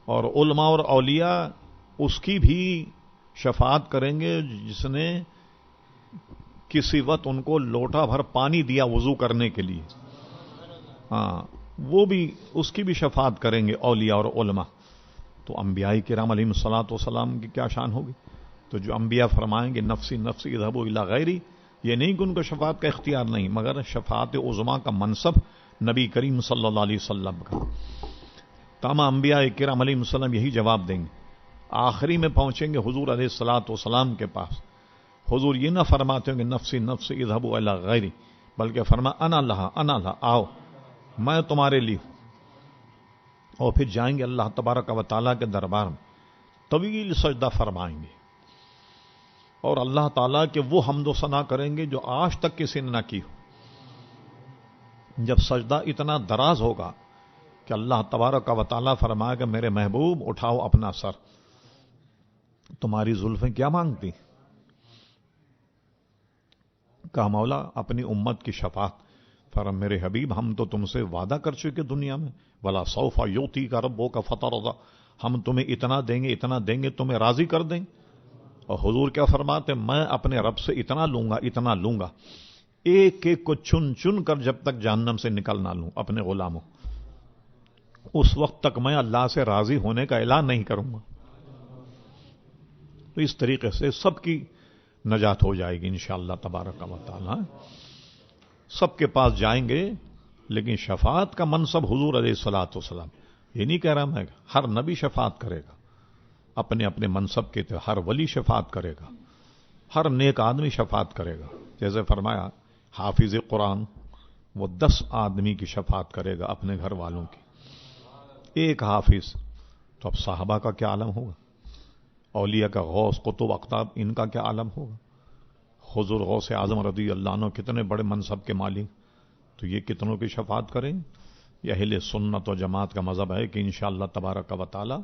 اور علماء اور اولیاء اس کی بھی شفاعت کریں گے جس نے کسی وقت ان کو لوٹا بھر پانی دیا وضو کرنے کے لیے. ہاں وہ بھی اس کی بھی شفاعت کریں گے اولیاء اور علماء. تو انبیاء کرام علیہم الصلوۃ والسلام کی کیا شان ہوگی. تو جو انبیاء فرمائیں گے نفسی نفسی اذهبوا الی غیری، یہ نہیں کہ ان کو شفاعت کا اختیار نہیں، مگر شفاعت عظما کا منصب نبی کریم صلی اللہ علیہ وسلم کا. تمام انبیاء کرام علیہم السلام یہی جواب دیں گے. آخری میں پہنچیں گے حضور علیہ الصلوۃ والسلام کے پاس. حضور یہ نہ فرماتے ہوں کہ نفسی نفسی اذهبوا الی غیری، بلکہ فرما انا لہا آؤ میں تمہارے لیے. اور پھر جائیں گے اللہ تبارک و تعالیٰ کے دربار میں، طویل سجدہ فرمائیں گے اور اللہ تعالیٰ کے وہ حمد و ثنا کریں گے جو آج تک کسی نے نہ کی ہو. جب سجدہ اتنا دراز ہوگا کہ اللہ تبارک و تعالیٰ فرمائے گا میرے محبوب اٹھاؤ اپنا سر، تمہاری زلفیں کیا مانگتی؟ کہا مولا اپنی امت کی شفاعت. فرمایا میرے حبیب ہم تو تم سے وعدہ کر چکے دنیا میں، ولا سوف یعطیک ربک فترضی، ہم تمہیں اتنا دیں گے تمہیں راضی کر دیں. اور حضور کیا فرماتے میں اپنے رب سے اتنا لوں گا ایک ایک کو چن چن کر جب تک جہنم سے نکل نہ لوں اپنے غلاموں، اس وقت تک میں اللہ سے راضی ہونے کا اعلان نہیں کروں گا. تو اس طریقے سے سب کی نجات ہو جائے گی انشاءاللہ تبارک و تعالی. سب کے پاس جائیں گے، لیکن شفاعت کا منصب حضور علیہ الصلوۃ والسلام. یہ نہیں کہہ رہا میں ہر نبی شفاعت کرے گا اپنے اپنے منصب کے تحت، ہر ولی شفاعت کرے گا، ہر نیک آدمی شفاعت کرے گا. جیسے فرمایا حافظ قرآن وہ 10 آدمی کی شفاعت کرے گا اپنے گھر والوں کی، ایک حافظ. تو اب صحابہ کا کیا عالم ہوگا، اولیاء کا غوث قطب اقطاب ان کا کیا عالم ہوگا. حضور غوث اعظم رضی اللہ عنہ کتنے بڑے منصب کے مالک، تو یہ کتنوں کی شفاعت کریں. یہ اہل سنت و جماعت کا مذہب ہے کہ انشاءاللہ تبارک و تعالی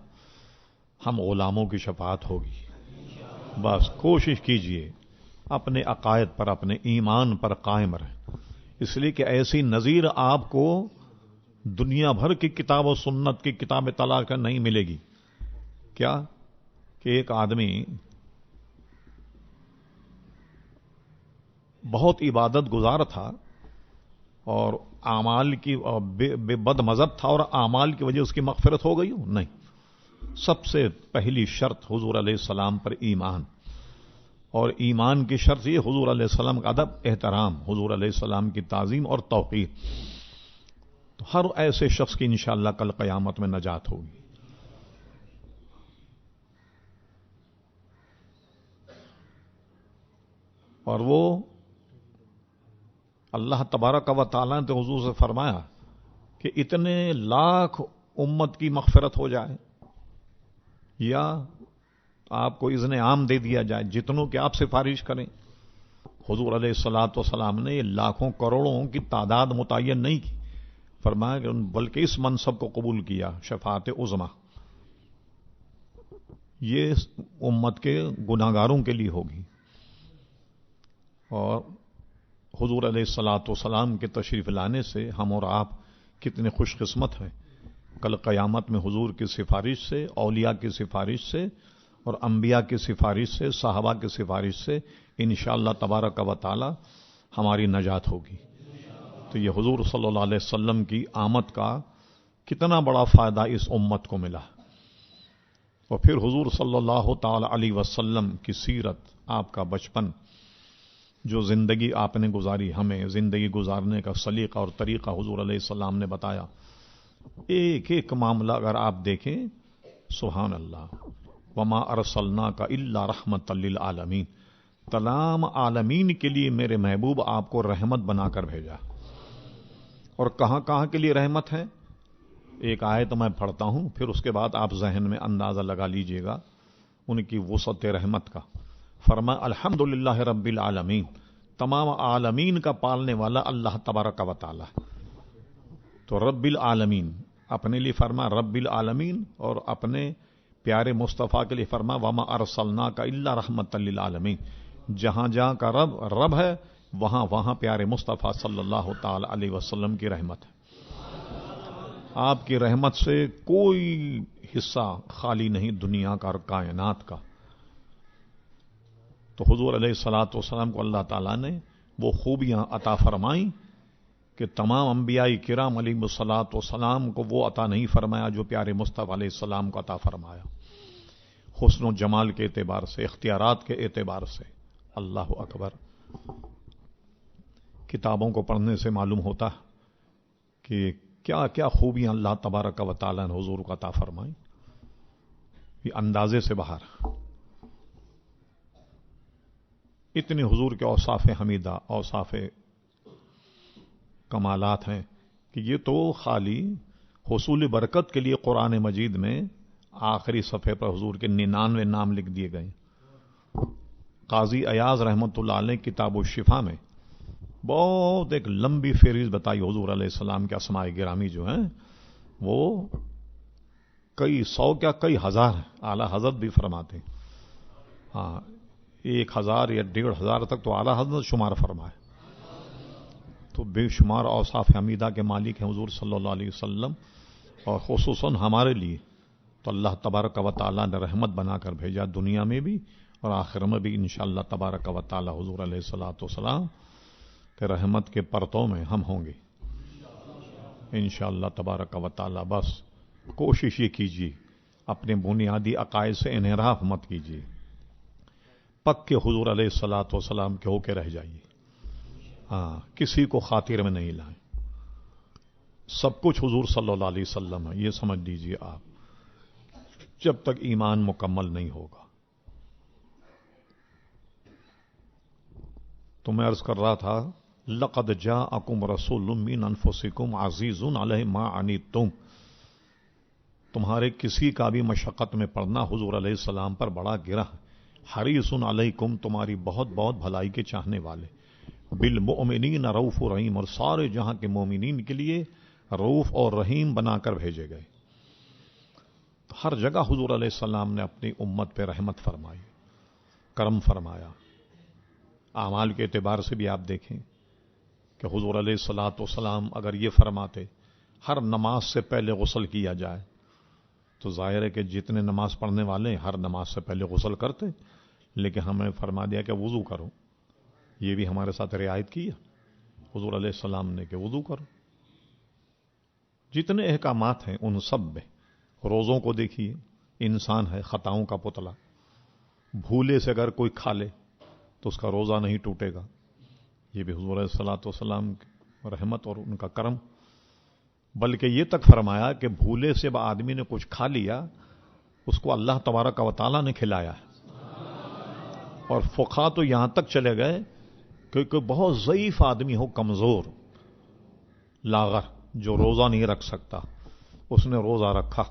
ہم غلاموں کی شفاعت ہوگی. بس کوشش کیجئے اپنے عقائد پر اپنے ایمان پر قائم رہیں، اس لیے کہ ایسی نظیر آپ کو دنیا بھر کی کتاب و سنت کی کتاب طلاق نہیں ملے گی. کیا کہ ایک آدمی بہت عبادت گزار تھا اور اعمال کی بے بد مذہب تھا اور اعمال کی وجہ اس کی مغفرت ہو گئی ہو؟ نہیں. سب سے پہلی شرط حضور علیہ السلام پر ایمان، اور ایمان کی شرط یہ حضور علیہ السلام کا ادب احترام، حضور علیہ السلام کی تعظیم اور توقیر. تو ہر ایسے شخص کی انشاءاللہ کل قیامت میں نجات ہوگی. اور وہ اللہ تبارک و تعالیٰ نے تو حضور سے فرمایا کہ اتنے لاکھ امت کی مغفرت ہو جائے یا آپ کو اذن عام دے دیا جائے جتنوں کی آپ سفارش کریں. حضور علیہ الصلوۃ والسلام نے یہ لاکھوں کروڑوں کی تعداد متعین نہیں کی، فرمایا کہ بلکہ اس منصب کو قبول کیا شفاعت عظما، یہ امت کے گناہگاروں کے لیے ہوگی. اور حضور علیہ الصلوۃ والسلام کے تشریف لانے سے ہم اور آپ کتنے خوش قسمت ہیں. کل قیامت میں حضور کی سفارش سے، اولیاء کی سفارش سے اور انبیاء کی سفارش سے، صحابہ کی سفارش سے انشاءاللہ تبارک و تعالی ہماری نجات ہوگی. تو یہ حضور صلی اللہ علیہ وسلم کی آمد کا کتنا بڑا فائدہ اس امت کو ملا. اور پھر حضور صلی اللہ تعالی علیہ وسلم کی سیرت، آپ کا بچپن، جو زندگی آپ نے گزاری، ہمیں زندگی گزارنے کا سلیقہ اور طریقہ حضور علیہ السلام نے بتایا. ایک ایک معاملہ اگر آپ دیکھیں، سبحان اللہ، وما ارسلناک الا رحمۃ للعالمین، تمام عالمین کے لیے میرے محبوب آپ کو رحمت بنا کر بھیجا. اور کہاں کہاں کے لیے رحمت ہے، ایک آیت میں پڑھتا ہوں، پھر اس کے بعد آپ ذہن میں اندازہ لگا لیجئے گا ان کی وسعت رحمت کا. فرمایا الحمدللہ رب العالمین، تمام عالمین کا پالنے والا اللہ تبارک و تعالی. تو رب العالمین اپنے لیے فرما رب العالمین، اور اپنے پیارے مصطفیٰ کے لیے فرما وما ارسلناک الا رحمۃ للعالمین. جہاں جہاں کا رب ہے وہاں وہاں پیارے مصطفیٰ صلی اللہ تعالی علیہ وسلم کی رحمت ہے. آپ کی رحمت سے کوئی حصہ خالی نہیں دنیا کا اور کائنات کا. تو حضور علیہ الصلوۃ والسلام کو اللہ تعالیٰ نے وہ خوبیاں عطا فرمائیں کہ تمام انبیاء کرام علیہم الصلوۃ والسلام کو وہ عطا نہیں فرمایا جو پیارے مصطفیٰ علیہ السلام کو عطا فرمایا. حسن و جمال کے اعتبار سے، اختیارات کے اعتبار سے. اللہ اکبر. کتابوں کو پڑھنے سے معلوم ہوتا کہ کیا کیا خوبیاں اللہ تبارک و تعالیٰ نے حضور کو عطا فرمائیں، یہ اندازے سے باہر. اتنے حضور کے اوصاف حمیدہ، اوصاف کمالات ہیں کہ یہ تو خالی حصول برکت کے لیے قرآن مجید میں آخری صفحے پر حضور کے 99 نام لکھ دیے گئے. قاضی ایاز رحمۃ اللہ علیہ کتاب الشفا میں بہت ایک لمبی فہرست بتائی حضور علیہ السلام کے اسماء گرامی جو ہیں وہ کئی سو کیا کئی ہزار ہیں. اعلی حضرت بھی فرماتے ہیں. ہاں 1000 یا 1500 تک تو اعلی حضرت شمار فرمائے. تو بے شمار اوصاف حمیدہ کے مالک ہیں حضور صلی اللہ علیہ وسلم، اور خصوصاً ہمارے لیے تو اللہ تبارک و تعالیٰ نے رحمت بنا کر بھیجا، دنیا میں بھی اور آخر میں بھی انشاءاللہ تبارک و تعالیٰ. حضور علیہ الصلوۃ والسلام کہ رحمت کے پرتوں میں ہم ہوں گے انشاءاللہ تبارک و تعالیٰ. بس کوشش یہ کیجیے اپنے بنیادی عقائد سے انحراف مت کیجیے، پکے حضور علیہ الصلوۃ والسلام کے ہو کے رہ جائیے. ہاں کسی کو خاطر میں نہیں لائیں، سب کچھ حضور صلی اللہ علیہ وسلم ہے، یہ سمجھ لیجیے آپ، جب تک ایمان مکمل نہیں ہوگا. تو میں عرض کر رہا تھا لقد جاءکم رسول من انفسکم عزیز علیہ ما عنتم. تمہارے کسی کا بھی مشقت میں پڑنا حضور علیہ السلام پر بڑا گرا. حریص علیکم تمہاری بہت بہت بھلائی کے چاہنے والے. بالمؤمنین رؤوف رحیم اور سارے جہاں کے مومنین کے لیے رؤوف اور رحیم بنا کر بھیجے گئے. ہر جگہ حضور علیہ السلام نے اپنی امت پہ رحمت فرمائی، کرم فرمایا. اعمال کے اعتبار سے بھی آپ دیکھیں کہ حضور علیہ الصلوۃ والسلام اگر یہ فرماتے ہر نماز سے پہلے غسل کیا جائے تو ظاہر ہے کہ جتنے نماز پڑھنے والے ہیں ہر نماز سے پہلے غسل کرتے، لیکن ہمیں فرما دیا کہ وضو کرو. یہ بھی ہمارے ساتھ رعایت کی ہے حضور علیہ السلام نے کہ وضو کرو. جتنے احکامات ہیں ان سب میں روزوں کو دیکھیے، انسان ہے خطاؤں کا پتلا، بھولے سے اگر کوئی کھا لے تو اس کا روزہ نہیں ٹوٹے گا. یہ بھی حضور علیہ الصلوۃ والسلام کی رحمت اور ان کا کرم. بلکہ یہ تک فرمایا کہ بھولے سے آدمی نے کچھ کھا لیا اس کو اللہ تبارک و تعالیٰ نے کھلایا ہے. اور فقہا تو یہاں تک چلے گئے کہ کوئی بہت ضعیف آدمی ہو، کمزور لاغر جو روزہ نہیں رکھ سکتا، اس نے روزہ رکھا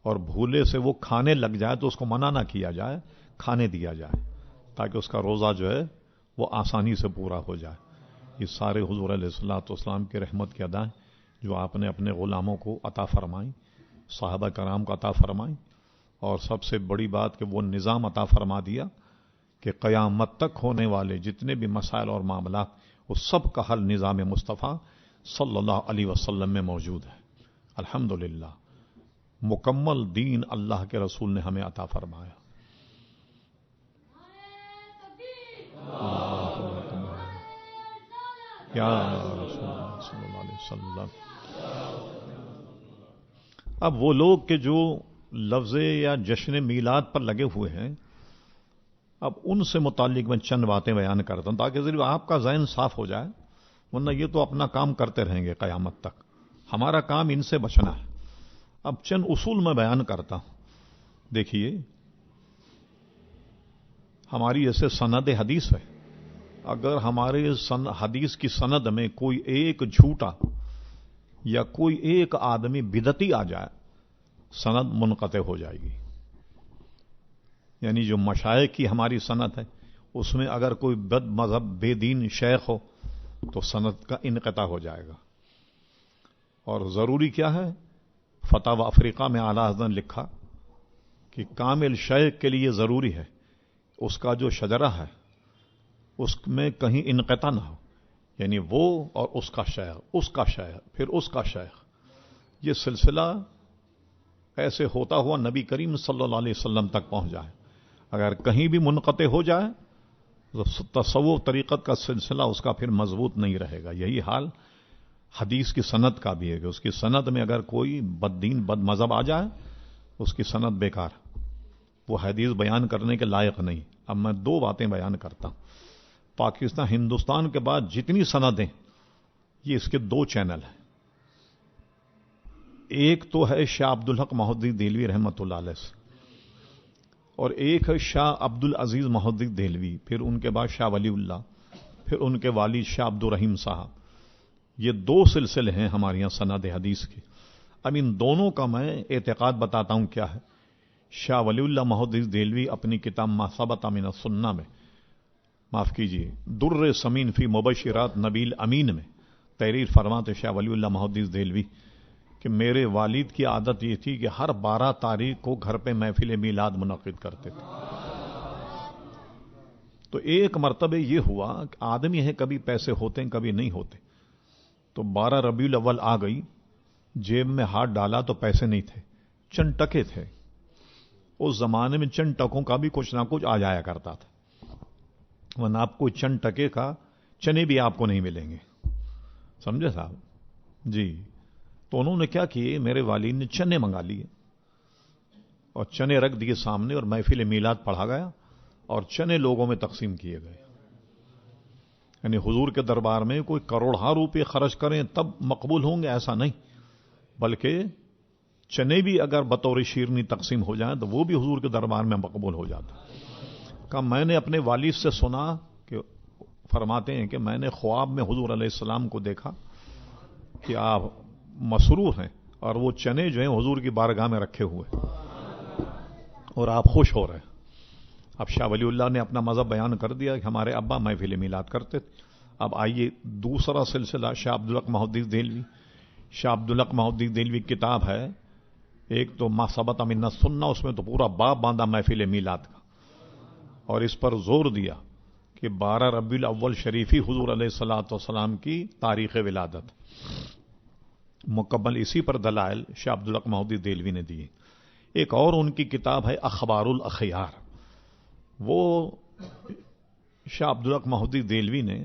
اور بھولے سے وہ کھانے لگ جائے تو اس کو منع نہ کیا جائے، کھانے دیا جائے تاکہ اس کا روزہ جو ہے وہ آسانی سے پورا ہو جائے. یہ سارے حضور علیہ الصلوۃ والسلام کی رحمت کی ادائیں جو آپ نے اپنے غلاموں کو عطا فرمائیں، صحابہ کرام کو عطا فرمائیں. اور سب سے بڑی بات کہ وہ نظام عطا فرما دیا کہ قیامت تک ہونے والے جتنے بھی مسائل اور معاملات وہ سب کا حل نظام مصطفیٰ صلی اللہ علیہ وسلم میں موجود ہے. الحمدللہ مکمل دین اللہ کے رسول نے ہمیں عطا فرمایا. یا رسول اللہ صلی اللہ علیہ وسلم. اب وہ لوگ کہ جو لفظ یا جشن میلاد پر لگے ہوئے ہیں، اب ان سے متعلق میں چند باتیں بیان کرتا ہوں تاکہ ضرور آپ کا ذہن صاف ہو جائے، ورنہ یہ تو اپنا کام کرتے رہیں گے قیامت تک. ہمارا کام ان سے بچنا ہے. اب چند اصول میں بیان کرتا ہوں. دیکھیے ہماری جیسے سند حدیث ہے، اگر ہمارے حدیث کی سند میں کوئی ایک جھوٹا یا کوئی ایک آدمی بدعتی آ جائے سند منقطع ہو جائے گی. یعنی جو مشائخ کی ہماری سند ہے اس میں اگر کوئی بد مذہب بے دین شیخ ہو تو سند کا انقطاع ہو جائے گا. اور ضروری کیا ہے؟ فتاوی افریقہ میں اعلی حضرت نے لکھا کہ کامل شیخ کے لیے ضروری ہے اس کا جو شجرہ ہے اس میں کہیں انقطاع نہ ہو، یعنی وہ اور اس کا شیخ، اس کا شیخ، پھر اس کا شیخ، یہ سلسلہ ایسے ہوتا ہوا نبی کریم صلی اللہ علیہ وسلم تک پہنچ جائے. اگر کہیں بھی منقطع ہو جائے تو تصوف طریقت کا سلسلہ اس کا پھر مضبوط نہیں رہے گا. یہی حال حدیث کی سند کا بھی ہے کہ اس کی سند میں اگر کوئی بد دین بد مذہب آ جائے اس کی سند بیکار, وہ حدیث بیان کرنے کے لائق نہیں. اب میں دو باتیں بیان کرتا ہوں. پاکستان ہندوستان کے بعد جتنی سندیں یہ اس کے دو چینل ہیں. ایک تو ہے شاہ عبدالحق محدث دہلوی رحمۃ اللہ علیہ سے, اور ایک ہے شاہ عبد العزیز محدث دہلوی, پھر ان کے بعد شاہ ولی اللہ, پھر ان کے والد شاہ عبد الرحیم صاحب. یہ دو سلسلے ہیں ہمارے یہاں سند حدیث کے. اب ان دونوں کا میں اعتقاد بتاتا ہوں کیا ہے. شاہ ولی اللہ محدث دہلوی اپنی کتاب ما ثبت من السنہ میں, معاف کیجیے, در ثمین فی مبشرات نبیل امین میں تحریر فرماتے شاہ ولی اللہ محدث دہلوی کہ میرے والد کی عادت یہ تھی کہ ہر 12 تاریخ کو گھر پہ محفل میلاد منعقد کرتے تھے. تو ایک مرتبہ یہ ہوا کہ آدمی ہے کبھی پیسے ہوتے ہیں کبھی نہیں ہوتے, تو 12 ربیع الاول آ گئی, جیب میں ہاتھ ڈالا تو پیسے نہیں تھے, چند ٹکے تھے. اس زمانے میں چند ٹکوں کا بھی کچھ نہ کچھ آ جایا کرتا تھا, ورنہ آپ کو چند ٹکے کا چنے بھی آپ کو نہیں ملیں گے. سمجھے صاحب جی. تو انہوں نے کیا کیے, میرے والد نے چنے منگا لیے اور چنے رکھ دیے سامنے, اور محفل میلاد پڑھا گیا اور چنے لوگوں میں تقسیم کیے گئے. یعنی حضور کے دربار میں کوئی کروڑہا روپے خرچ کریں تب مقبول ہوں گے ایسا نہیں, بلکہ چنے بھی اگر بطور شیرنی تقسیم ہو جائیں تو وہ بھی حضور کے دربار میں مقبول ہو جاتا. کہ میں نے اپنے والد سے سنا کہ فرماتے ہیں کہ میں نے خواب میں حضور علیہ السلام کو دیکھا کہ آپ مسرور ہیں اور وہ چنے جو ہیں حضور کی بارگاہ میں رکھے ہوئے اور آپ خوش ہو رہے ہیں. اب شاہ ولی اللہ نے اپنا مذہب بیان کر دیا کہ ہمارے ابا محفل میلاد کرتے تھے. اب آئیے دوسرا سلسلہ شاہ عبدالحق محدث دہلوی. شاہ عبدالحق محدث دہلوی کتاب ہے ایک تو ما ثبت من السنہ, اس میں تو پورا باب باندھا محفل میلاد کا, اور اس پر زور دیا کہ 12 ربیع الاول شریفی حضور علیہ الصلوۃ والسلام کی تاریخ ولادت. مکمل اسی پر دلائل شاہ عبدالحق محدث دہلوی نے دیے. ایک اور ان کی کتاب ہے اخبار الاخیار. وہ شاہ عبدالحق محدث دہلوی نے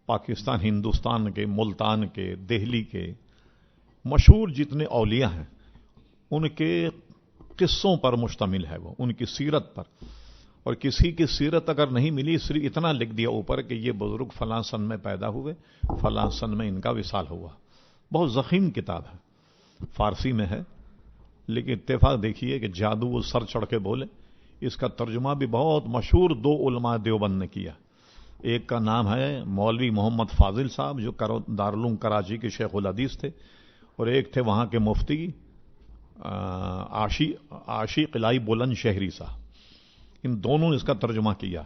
پاکستان ہندوستان کے ملتان کے دہلی کے مشہور جتنے اولیاء ہیں ان کے قصوں پر مشتمل ہے. وہ ان کی سیرت پر, اور کسی کی سیرت اگر نہیں ملی صرف اتنا لکھ دیا اوپر کہ یہ بزرگ فلاں سن میں پیدا ہوئے, فلاں سن میں ان کا وصال ہوا. بہت ضخیم کتاب ہے, فارسی میں ہے, لیکن اتفاق دیکھیے کہ جادو وہ سر چڑھ کے بولے. اس کا ترجمہ بھی بہت مشہور 2 علماء دیوبند نے کیا. ایک کا نام ہے مولوی محمد فاضل صاحب جو دارالعلوم کراچی کے شیخ الحدیث تھے, اور ایک تھے وہاں کے مفتی عاشق الہی بلند شہری صاحب. ان دونوں نے اس کا ترجمہ کیا.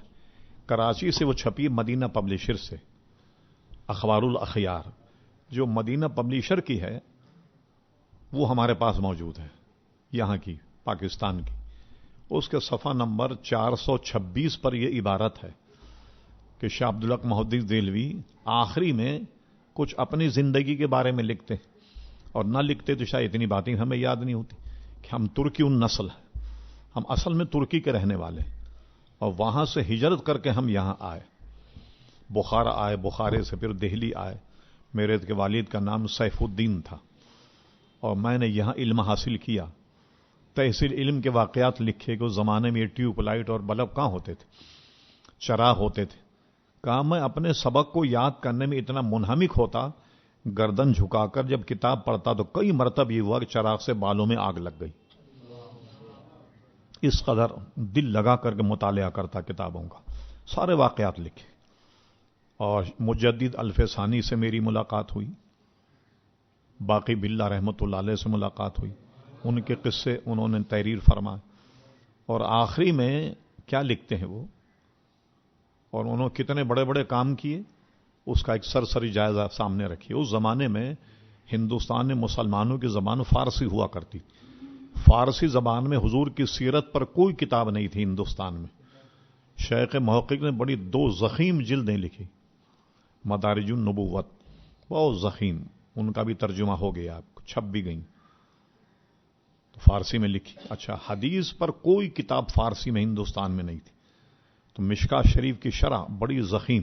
کراچی سے وہ چھپی مدینہ پبلشر سے. اخبار الاخیار جو مدینہ پبلشر کی ہے وہ ہمارے پاس موجود ہے, یہاں کی پاکستان کی. اس کے صفحہ نمبر 426 پر یہ عبارت ہے کہ شاہ عبدالحق محدث دہلوی آخری میں کچھ اپنی زندگی کے بارے میں لکھتے, اور نہ لکھتے تو شاید اتنی باتیں ہمیں یاد نہیں ہوتی کہ ہم ترکی النسل ہیں, ہم اصل میں ترکی کے رہنے والے ہیں, اور وہاں سے ہجرت کر کے ہم یہاں آئے, بخارا آئے, بخارے سے پھر دہلی آئے. میرے کے والد کا نام سیف الدین تھا, اور میں نے یہاں علم حاصل کیا. تحصیل علم کے واقعات لکھے کہ اس زمانے میں یہ ٹیوب لائٹ اور بلب کہاں ہوتے تھے, چراغ ہوتے تھے. کہا میں اپنے سبق کو یاد کرنے میں اتنا منہمک ہوتا, گردن جھکا کر جب کتاب پڑھتا تو کئی مرتبہ یہ ہوا کہ چراغ سے بالوں میں آگ لگ گئی. اس قدر دل لگا کر کے مطالعہ کرتا کتابوں کا, سارے واقعات لکھے. اور مجدد الف ثانی سے میری ملاقات ہوئی, باقی باللہ رحمۃ اللہ علیہ سے ملاقات ہوئی, ان کے قصے انہوں نے تحریر فرمائے. اور آخری میں کیا لکھتے ہیں وہ, اور انہوں نے کتنے بڑے بڑے کام کیے, اس کا ایک سرسری جائزہ سامنے رکھیے. اس زمانے میں ہندوستان میں مسلمانوں کی زبان فارسی ہوا کرتی. فارسی زبان میں حضور کی سیرت پر کوئی کتاب نہیں تھی ہندوستان میں. شیخ محقق نے بڑی 2 ضخیم جلدیں لکھی, مدارج النبوت, بہت ضخیم. ان کا بھی ترجمہ ہو گیا, چھپ بھی گئیں. فارسی میں لکھی. اچھا، حدیث پر کوئی کتاب فارسی میں ہندوستان میں نہیں تھی. تو مشکات شریف کی شرح بڑی ضخیم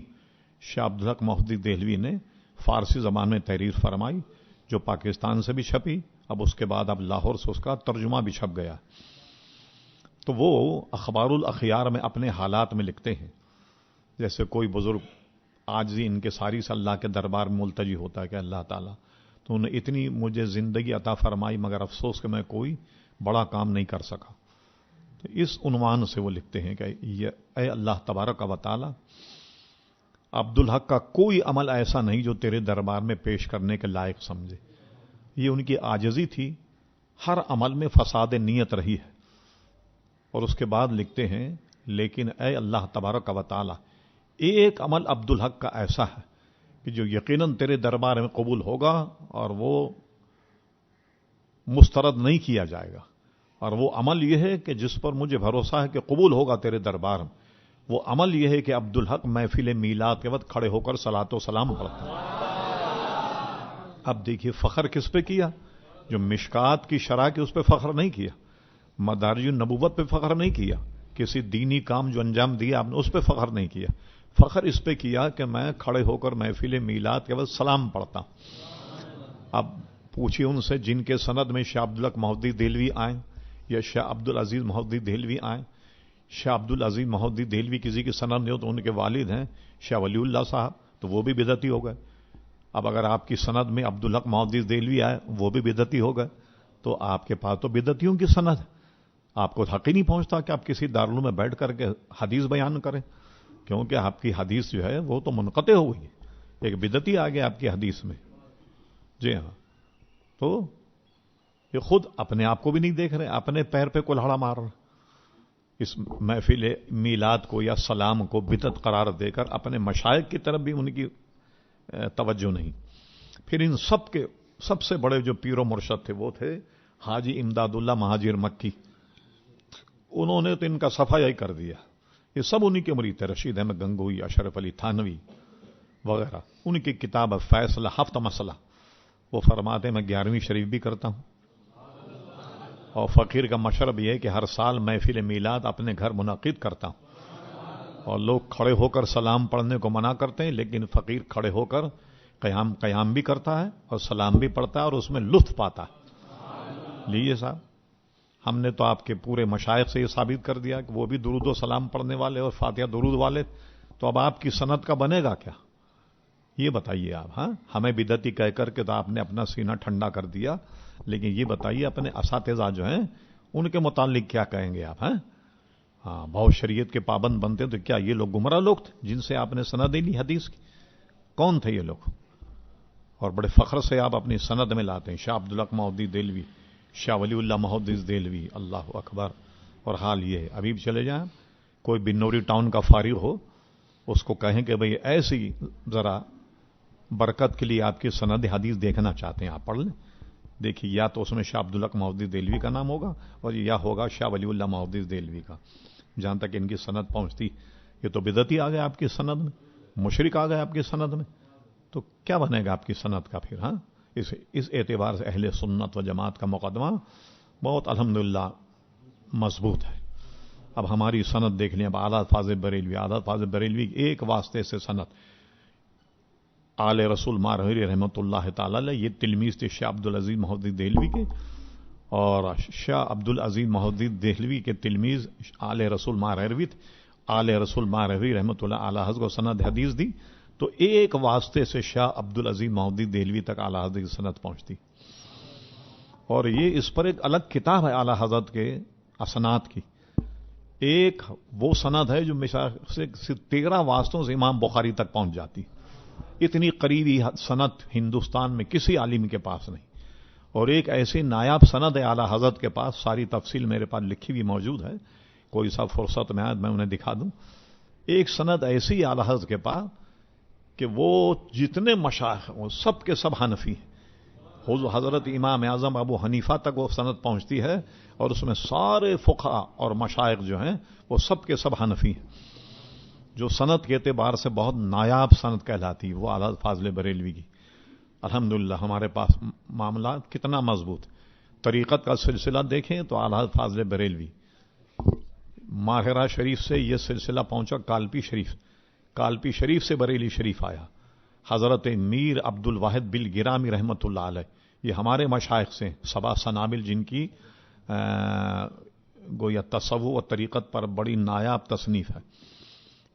شاہ عبدالحق محدث دہلوی نے فارسی زبان میں تحریر فرمائی، جو پاکستان سے بھی چھپی. اب اس کے بعد اب لاہور سے اس کا ترجمہ بھی چھپ گیا. تو وہ اخبار الاخیار میں اپنے حالات میں لکھتے ہیں، جیسے کوئی بزرگ عاجزی ان کے ساری سے اللہ کے دربار میں ملتجی ہوتا ہے کہ اللہ تعالیٰ تو انہیں اتنی مجھے زندگی عطا فرمائی، مگر افسوس کہ میں کوئی بڑا کام نہیں کر سکا. تو اس عنوان سے وہ لکھتے ہیں کہ اے اللہ تبارک و تعالی، عبدالحق کا کوئی عمل ایسا نہیں جو تیرے دربار میں پیش کرنے کے لائق سمجھے. یہ ان کی عاجزی تھی. ہر عمل میں فساد نیت رہی ہے. اور اس کے بعد لکھتے ہیں لیکن اے اللہ تبارک و تعالی، ایک عمل عبدالحق کا ایسا ہے کہ جو یقیناً تیرے دربار میں قبول ہوگا اور وہ مسترد نہیں کیا جائے گا. اور وہ عمل یہ ہے کہ جس پر مجھے بھروسہ ہے کہ قبول ہوگا تیرے دربار میں. وہ عمل یہ ہے کہ عبدالحق محفل میلاد کے وقت کھڑے ہو کر صلاۃ و سلام پڑھتا ہے. اب دیکھیے فخر کس پہ کیا؟ جو مشکات کی شرح کی اس پہ فخر نہیں کیا، مدارج النبوت پہ فخر نہیں کیا، کسی دینی کام جو انجام دیا آپ نے اس پہ فخر نہیں کیا. فخر اس پہ کیا کہ میں کھڑے ہو کر محفل میلاد کے وقت سلام پڑھتا. اب پوچھیے ان سے جن کے سند میں شاہ عبدالحق محدث دہلوی آئیں یا شاہ عبدالعزیز محدث دہلوی آئیں. شاہ عبدالعزیز محدث دہلوی کسی کی سند نہیں ہو تو ان کے والد ہیں شاہ ولی اللہ صاحب، تو وہ بھی بدعتی ہو گئے. اب اگر آپ کی سند میں عبدالحق محدث دہلوی آئے وہ بھی بدعتی ہو گئے. تو آپ کے پاس تو بدعتیوں کی سند ہے. آپ کو حق ہی نہیں پہنچتا کہ آپ کسی دارالعلوم میں بیٹھ کر کے حدیث بیان کریں، کیونکہ آپ کی حدیث جو ہے وہ تو منقطع ہو گئی. ایک بدعتی آ گیا آپ کی حدیث میں. جی ہاں، تو یہ خود اپنے آپ کو بھی نہیں دیکھ رہے، اپنے پیر پہ کلہاڑا مار رہے. اس محفل میلاد کو یا سلام کو بدعت قرار دے کر اپنے مشائخ کی طرف بھی ان کی توجہ نہیں. پھر ان سب کے سب سے بڑے جو پیر و مرشد تھے وہ تھے حاجی امداد اللہ مہاجر مکی. انہوں نے تو ان کا صفائی کر دیا. یہ سب انہی کے مرید تھے، رشید احمد گنگوئی، اشرف علی تھانوی وغیرہ. ان کی کتاب فیصلہ ہفت مسئلہ، وہ فرماتے ہیں میں 11ویں شریف بھی کرتا ہوں. اور فقیر کا مشرب یہ ہے کہ ہر سال محفل میلاد اپنے گھر منعقد کرتا ہوں. اور لوگ کھڑے ہو کر سلام پڑھنے کو منع کرتے ہیں، لیکن فقیر کھڑے ہو کر قیام بھی کرتا ہے اور سلام بھی پڑھتا ہے اور اس میں لطف پاتا ہے. لیجیے صاحب، ہم نے تو آپ کے پورے مشائخ سے یہ ثابت کر دیا کہ وہ بھی درود و سلام پڑھنے والے اور فاتحہ درود والے. تو اب آپ کی سند کا بنے گا کیا؟ یہ بتائیے آپ. ہاں، ہمیں بدعتی کہہ کر کے تو آپ نے اپنا سینہ ٹھنڈا کر دیا، لیکن یہ بتائیے اپنے اساتذہ جو ہیں ان کے متعلق کیا کہیں گے آپ؟ ہاں، بہت شریعت کے پابند بنتے تو کیا یہ لوگ گمراہ لوگ تھے جن سے آپ نے سند لی حدیث کی؟ کون تھے یہ لوگ؟ اور بڑے فخر سے آپ اپنی سند میں لاتے ہیں شاہ عبدالحق محدث دہلوی، شاہ ولی اللہ محدث دہلوی. اللہ اکبر. اور حال یہ ہے، ابھی چلے جائیں، کوئی بنوری ٹاؤن کا فارغ ہو اس کو کہیں کہ بھئی ایسی ذرا برکت کے لیے آپ کی سند حدیث دیکھنا چاہتے ہیں، آپ پڑھ لیں. دیکھیے یا تو اس میں شاہ عبدالحق محدث دہلوی کا نام ہوگا اور یا ہوگا شاہ ولی اللہ محدث دہلوی کا. جہاں تک ان کی سند پہنچتی، یہ تو بدعتی آ گئے آپ کی سند میں، مشرک آ گئے آپ کی سند میں. تو کیا بنے گا آپ کی سند کا پھر؟ ہاں، اس اعتبار سے اہل سنت و جماعت کا مقدمہ بہت الحمدللہ مضبوط ہے. اب ہماری سند دیکھ لیں. اب اعلیٰ فاضل بریلوی ایک واسطے سے سند آل رسول ماروی رحمۃ اللہ تعالی علیہ، یہ تلمیذ تھے شاہ عبدالعزیز محدث دہلوی کے، اور شاہ عبدالعزیز محدث دہلوی کے تلمیذ آل رسول ماروی تھے. آل رسول ماروی رحمۃ اللہ اعلیٰ حضرت کو سند حدیث دی، تو ایک واسطے سے شاہ عبدالعزیز محدث دہلوی تک اعلیٰ حضرت کی سند پہنچتی. اور یہ اس پر ایک الگ کتاب ہے اعلیٰ حضرت کے اسناد کی. ایک وہ سند ہے جو سے 13 واسطوں سے امام بخاری تک پہنچ جاتی. اتنی قریبی سند ہندوستان میں کسی عالم کے پاس نہیں. اور ایک ایسی نایاب سند ہے اعلیٰ حضرت کے پاس، ساری تفصیل میرے پاس لکھی ہوئی موجود ہے، کوئی سا فرصت میں آئے میں انہیں دکھا دوں. ایک سند ایسی اعلیٰ حضرت کے پاس کہ وہ جتنے مشائخ وہ سب کے سب حنفی ہیں. حضرت امام اعظم ابو حنیفہ تک وہ سند پہنچتی ہے، اور اس میں سارے فقہا اور مشائخ جو ہیں وہ سب کے سب حنفی ہیں. جو سند کے اعتبار سے بہت نایاب سند کہلاتی وہ اعلیٰ فاضل بریلوی کی. الحمدللہ ہمارے پاس معاملات کتنا مضبوط. طریقت کا سلسلہ دیکھیں تو اعلی حضرت فاضل بریلوی، ماہرہ شریف سے یہ سلسلہ پہنچا کالپی شریف سے بریلی شریف آیا، حضرت میر عبد الواحد بالگرامی رحمۃ اللہ علیہ، یہ ہمارے مشائخ سے سبا سنابل جن کی گویا تصوف و طریقت پر بڑی نایاب تصنیف ہے،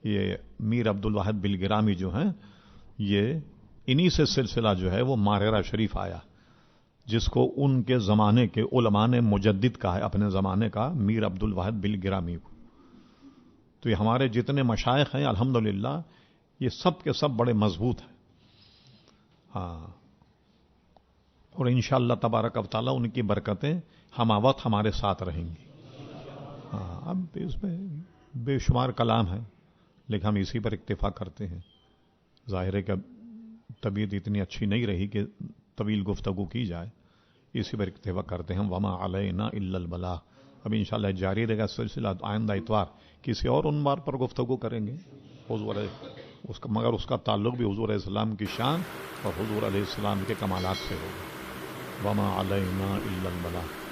یہ میر عبد الواحد بالگرامی جو ہیں، یہ انہی سے سلسلہ جو ہے وہ ماہرہ شریف آیا، جس کو ان کے زمانے کے علماء نے مجدد کہا ہے، اپنے زمانے کا میر عبد الواحد بالگرامی کو۔ تو یہ ہمارے جتنے مشائخ ہیں الحمدللہ یہ سب کے سب بڑے مضبوط ہیں، ہاں، اور انشاءاللہ تبارک و تعالی ان کی برکتیں ہمہ وقت ہمارے ساتھ رہیں گی۔ ہاں، اب اس میں بے شمار کلام ہے لیکن ہم اسی پر اکتفا کرتے ہیں، ظاہر ہے کہ طبیعت اتنی اچھی نہیں رہی کہ طویل گفتگو کی جائے، اسی پر اکتفا کرتے ہیں، وما علینا الا البلاغ۔ اب انشاءاللہ جاری رہے گا سلسلہ، آئندہ اتوار کسی اور عنوان پر گفتگو کریں گے، مگر اس کا تعلق بھی حضور علیہ السلام کی شان اور حضور علیہ السلام کے کمالات سے ہوگا۔ وما علینا الا البلاغ۔